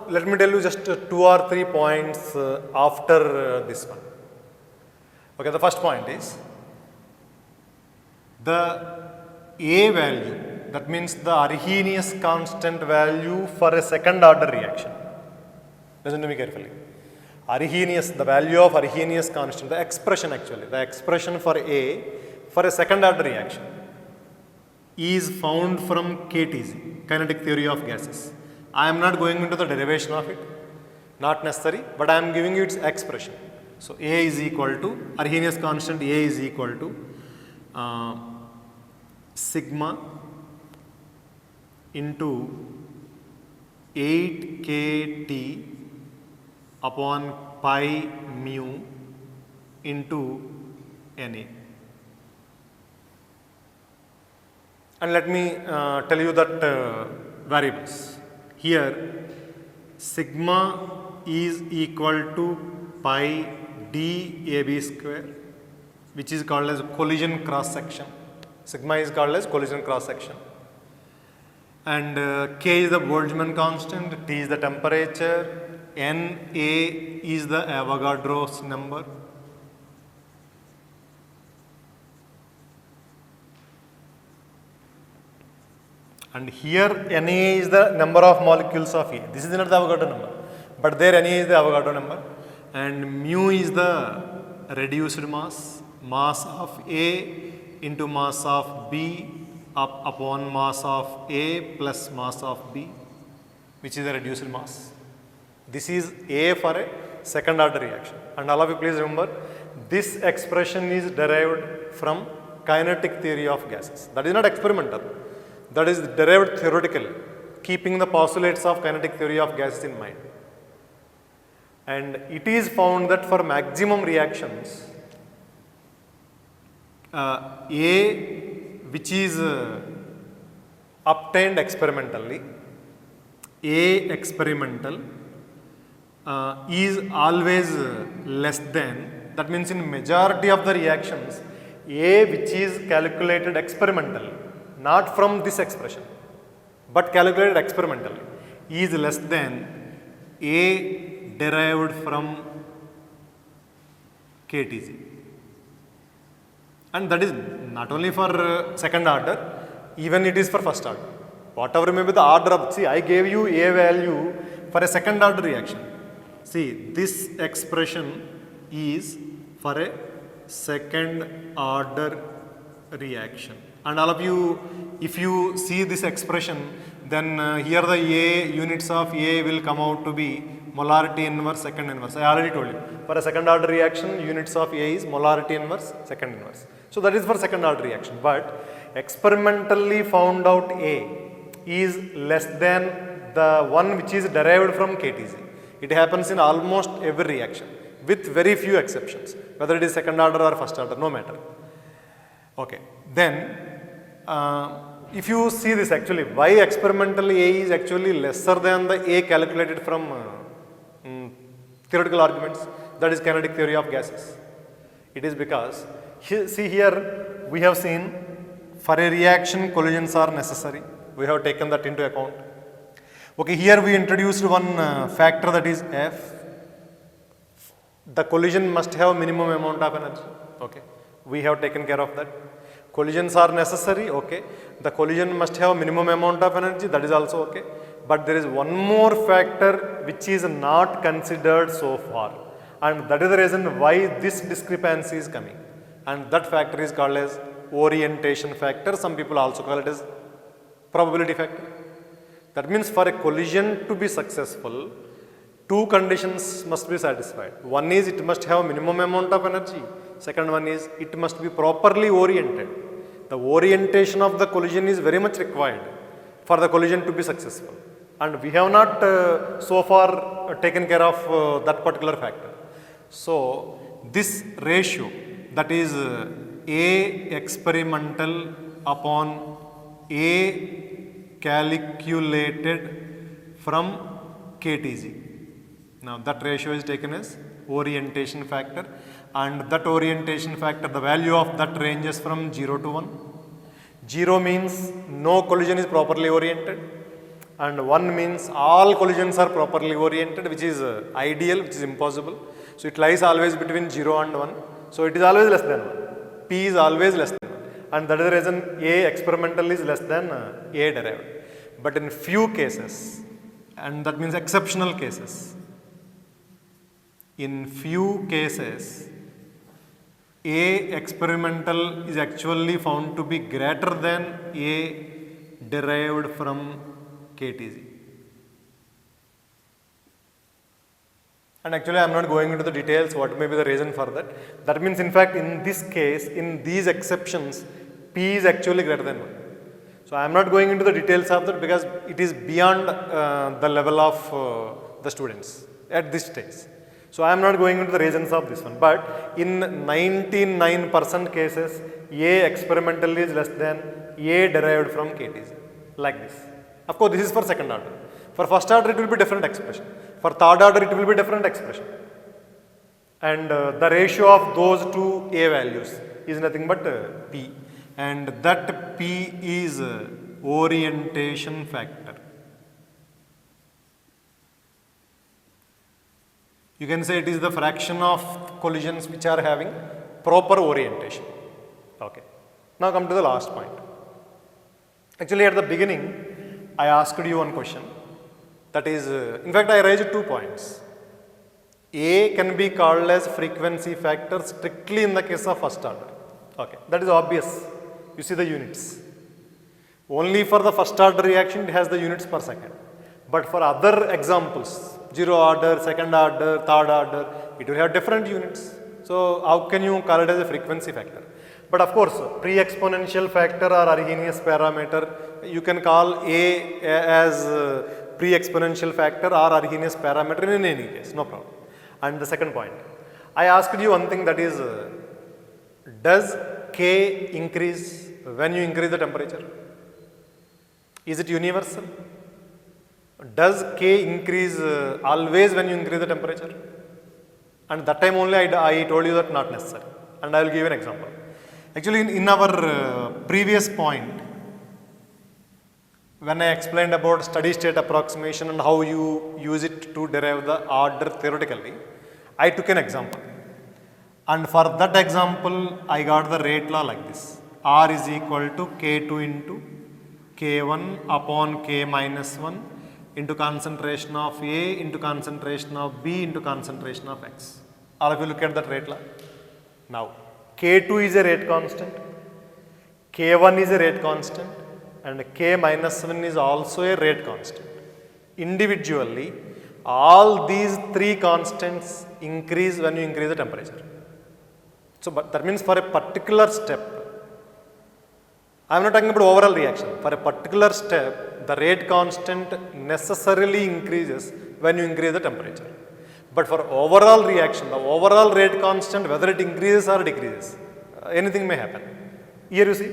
let me tell you just 2 or 3 points after this one. Okay, the first point is the A value, that means the Arrhenius constant value for a second order reaction. Listen to me carefully. Arrhenius, the value of Arrhenius constant, the expression actually, the expression for A for a second order reaction is found from KTZ, kinetic theory of gases. I am not going into the derivation of it, not necessary, but I am giving you its expression. So A is equal to, Arrhenius constant A is equal to sigma into 8 kT upon pi mu into Na. And let me tell you that variables. Here sigma is equal to pi dAb square, which is called as collision cross section. Sigma is called as collision cross section. And K is the Boltzmann constant, T is the temperature, Na is the Avogadro's number. And here Na is the number of molecules of A. This is not the Avogadro number, but there Na is the Avogadro number. And mu is the reduced mass of A into mass of B up upon mass of A plus mass of B, which is the reduced mass. This is A for a second order reaction. And all of you please remember, this expression is derived from kinetic theory of gases. That is not experimental. That is derived theoretically, keeping the postulates of kinetic theory of gases in mind. And it is found that for maximum reactions, A which is obtained experimentally, A experimental is always less than, that means in majority of the reactions, A which is calculated experimentally, not from this expression, but calculated experimentally, is less than A derived from KTZ. And that is not only for second order, even it is for first order. Whatever may be the order of, see, I gave you A value for a second order reaction. See, this expression is for a second order reaction. And all of you, if you see this expression, then here the A units of A will come out to be molarity inverse, second inverse. I already told you. For a second order reaction, units of A is molarity inverse, second inverse. So that is for second order reaction. But experimentally found out A is less than the one which is derived from KTZ. It happens in almost every reaction with very few exceptions, whether it is second order or first order, no matter. Okay, then if you see this actually, why experimentally A is actually lesser than the A calculated from theoretical arguments, that is kinetic theory of gases. It is because, see here we have seen for a reaction collisions are necessary. We have taken that into account. Okay, here we introduced one factor, that is F. The collision must have minimum amount of energy. Okay, we have taken care of that. Collisions are necessary. Okay, the collision must have minimum amount of energy. That is also okay. But there is one more factor which is not considered so far, and that is the reason why this discrepancy is coming. And that factor is called as orientation factor. Some people also call it as probability factor. That means for a collision to be successful, two conditions must be satisfied. One is it must have minimum amount of energy. Second one is it must be properly oriented. The orientation of the collision is very much required for the collision to be successful. and we have not so far taken care of that particular factor. So this ratio, that is A experimental upon A calculated from KTG. Now that ratio is taken as orientation factor, and that orientation factor, the value of that ranges from 0 to 1. 0 means no collision is properly oriented, and 1 means all collisions are properly oriented, which is ideal, which is impossible. So it lies always between 0 and 1. So it is always less than 1. P is always less than 1. And that is the reason A experimental is less than A derived. But in few cases, and that means exceptional cases, in few cases, A experimental is actually found to be greater than A derived from KTG. And actually I am not going into the details what may be the reason for that. That means in fact in this case, in these exceptions, P is actually greater than 1. So I am not going into the details of that because it is beyond the level of the students at this stage. So I am not going into the reasons of this one. But in 99% cases, A experimental is less than A derived from KTG, like this. Of course, this is for second order. For first order, it will be different expression. For third order, it will be different expression. And the ratio of those two A values is nothing but P. And that P is orientation factor. You can say it is the fraction of collisions which are having proper orientation. Okay. Now come to the last point. Actually, at the beginning, I asked you one question. That is, in fact, I raised 2 points. A can be called as frequency factor strictly in the case of first order. Okay, that is obvious. You see the units. Only for the first order reaction it has the units per second. But for other examples, 0 order, second order, third order, it will have different units. So how can you call it as a frequency factor? But of course, pre-exponential factor or Arrhenius parameter, you can call A as pre-exponential factor or Arrhenius parameter in any case, no problem. And the second point, I asked you one thing, that is, does K increase when you increase the temperature? Is it universal? Does K increase always when you increase the temperature? And that time only I told you that not necessary. And I will give an example. Actually, in our previous point, when I explained about steady state approximation and how you use it to derive the order theoretically, I took an example. And for that example, I got the rate law like this. R is equal to K2 into K1 upon K minus 1 into concentration of A into concentration of B into concentration of X. All of you look at that rate law. Now, K2 is a rate constant, K1 is a rate constant, and K minus 1 is also a rate constant. Individually, all these 3 constants increase when you increase the temperature. So, but that means for a particular step, I am not talking about overall reaction. For a particular step, the rate constant necessarily increases when you increase the temperature. But for overall reaction, the overall rate constant, whether it increases or decreases, anything may happen. Here you see,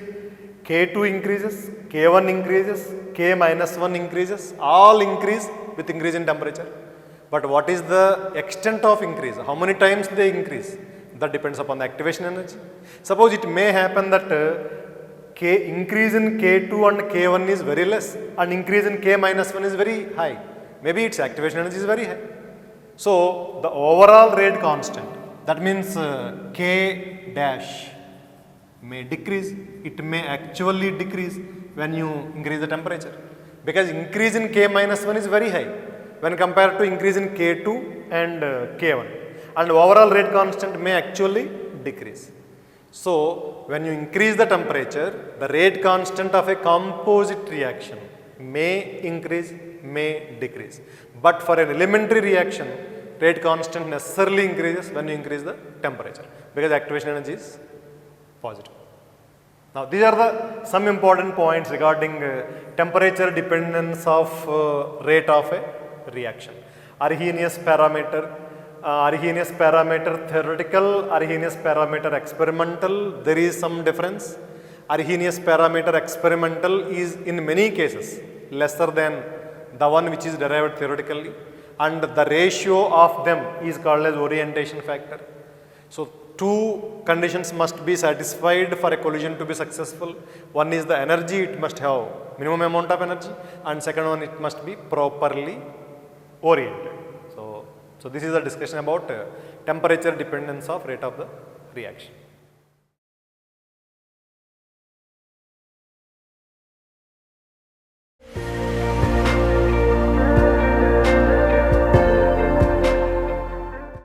K2 increases, K1 increases, K minus 1 increases, all increase with increase in temperature. But what is the extent of increase? How many times they increase? That depends upon the activation energy. Suppose it may happen that increase in K2 and K1 is very less and increase in K minus 1 is very high. Maybe its activation energy is very high. So, the overall rate constant, that means K dash may decrease, it may actually decrease when you increase the temperature, because increase in K minus 1 is very high when compared to increase in K2 and K1, and overall rate constant may actually decrease. So, when you increase the temperature, the rate constant of a composite reaction may increase, may decrease. But for an elementary reaction, rate constant necessarily increases when you increase the temperature, because activation energy is positive. Now these are some important points regarding temperature dependence of rate of a reaction. Arrhenius parameter, theoretical, Arrhenius parameter experimental, there is some difference. Arrhenius parameter experimental is in many cases lesser than the one which is derived theoretically, and the ratio of them is called as orientation factor. So two conditions must be satisfied for a collision to be successful. One is the energy, it must have minimum amount of energy, and second one, it must be properly oriented. So this is a discussion about temperature dependence of rate of the reaction.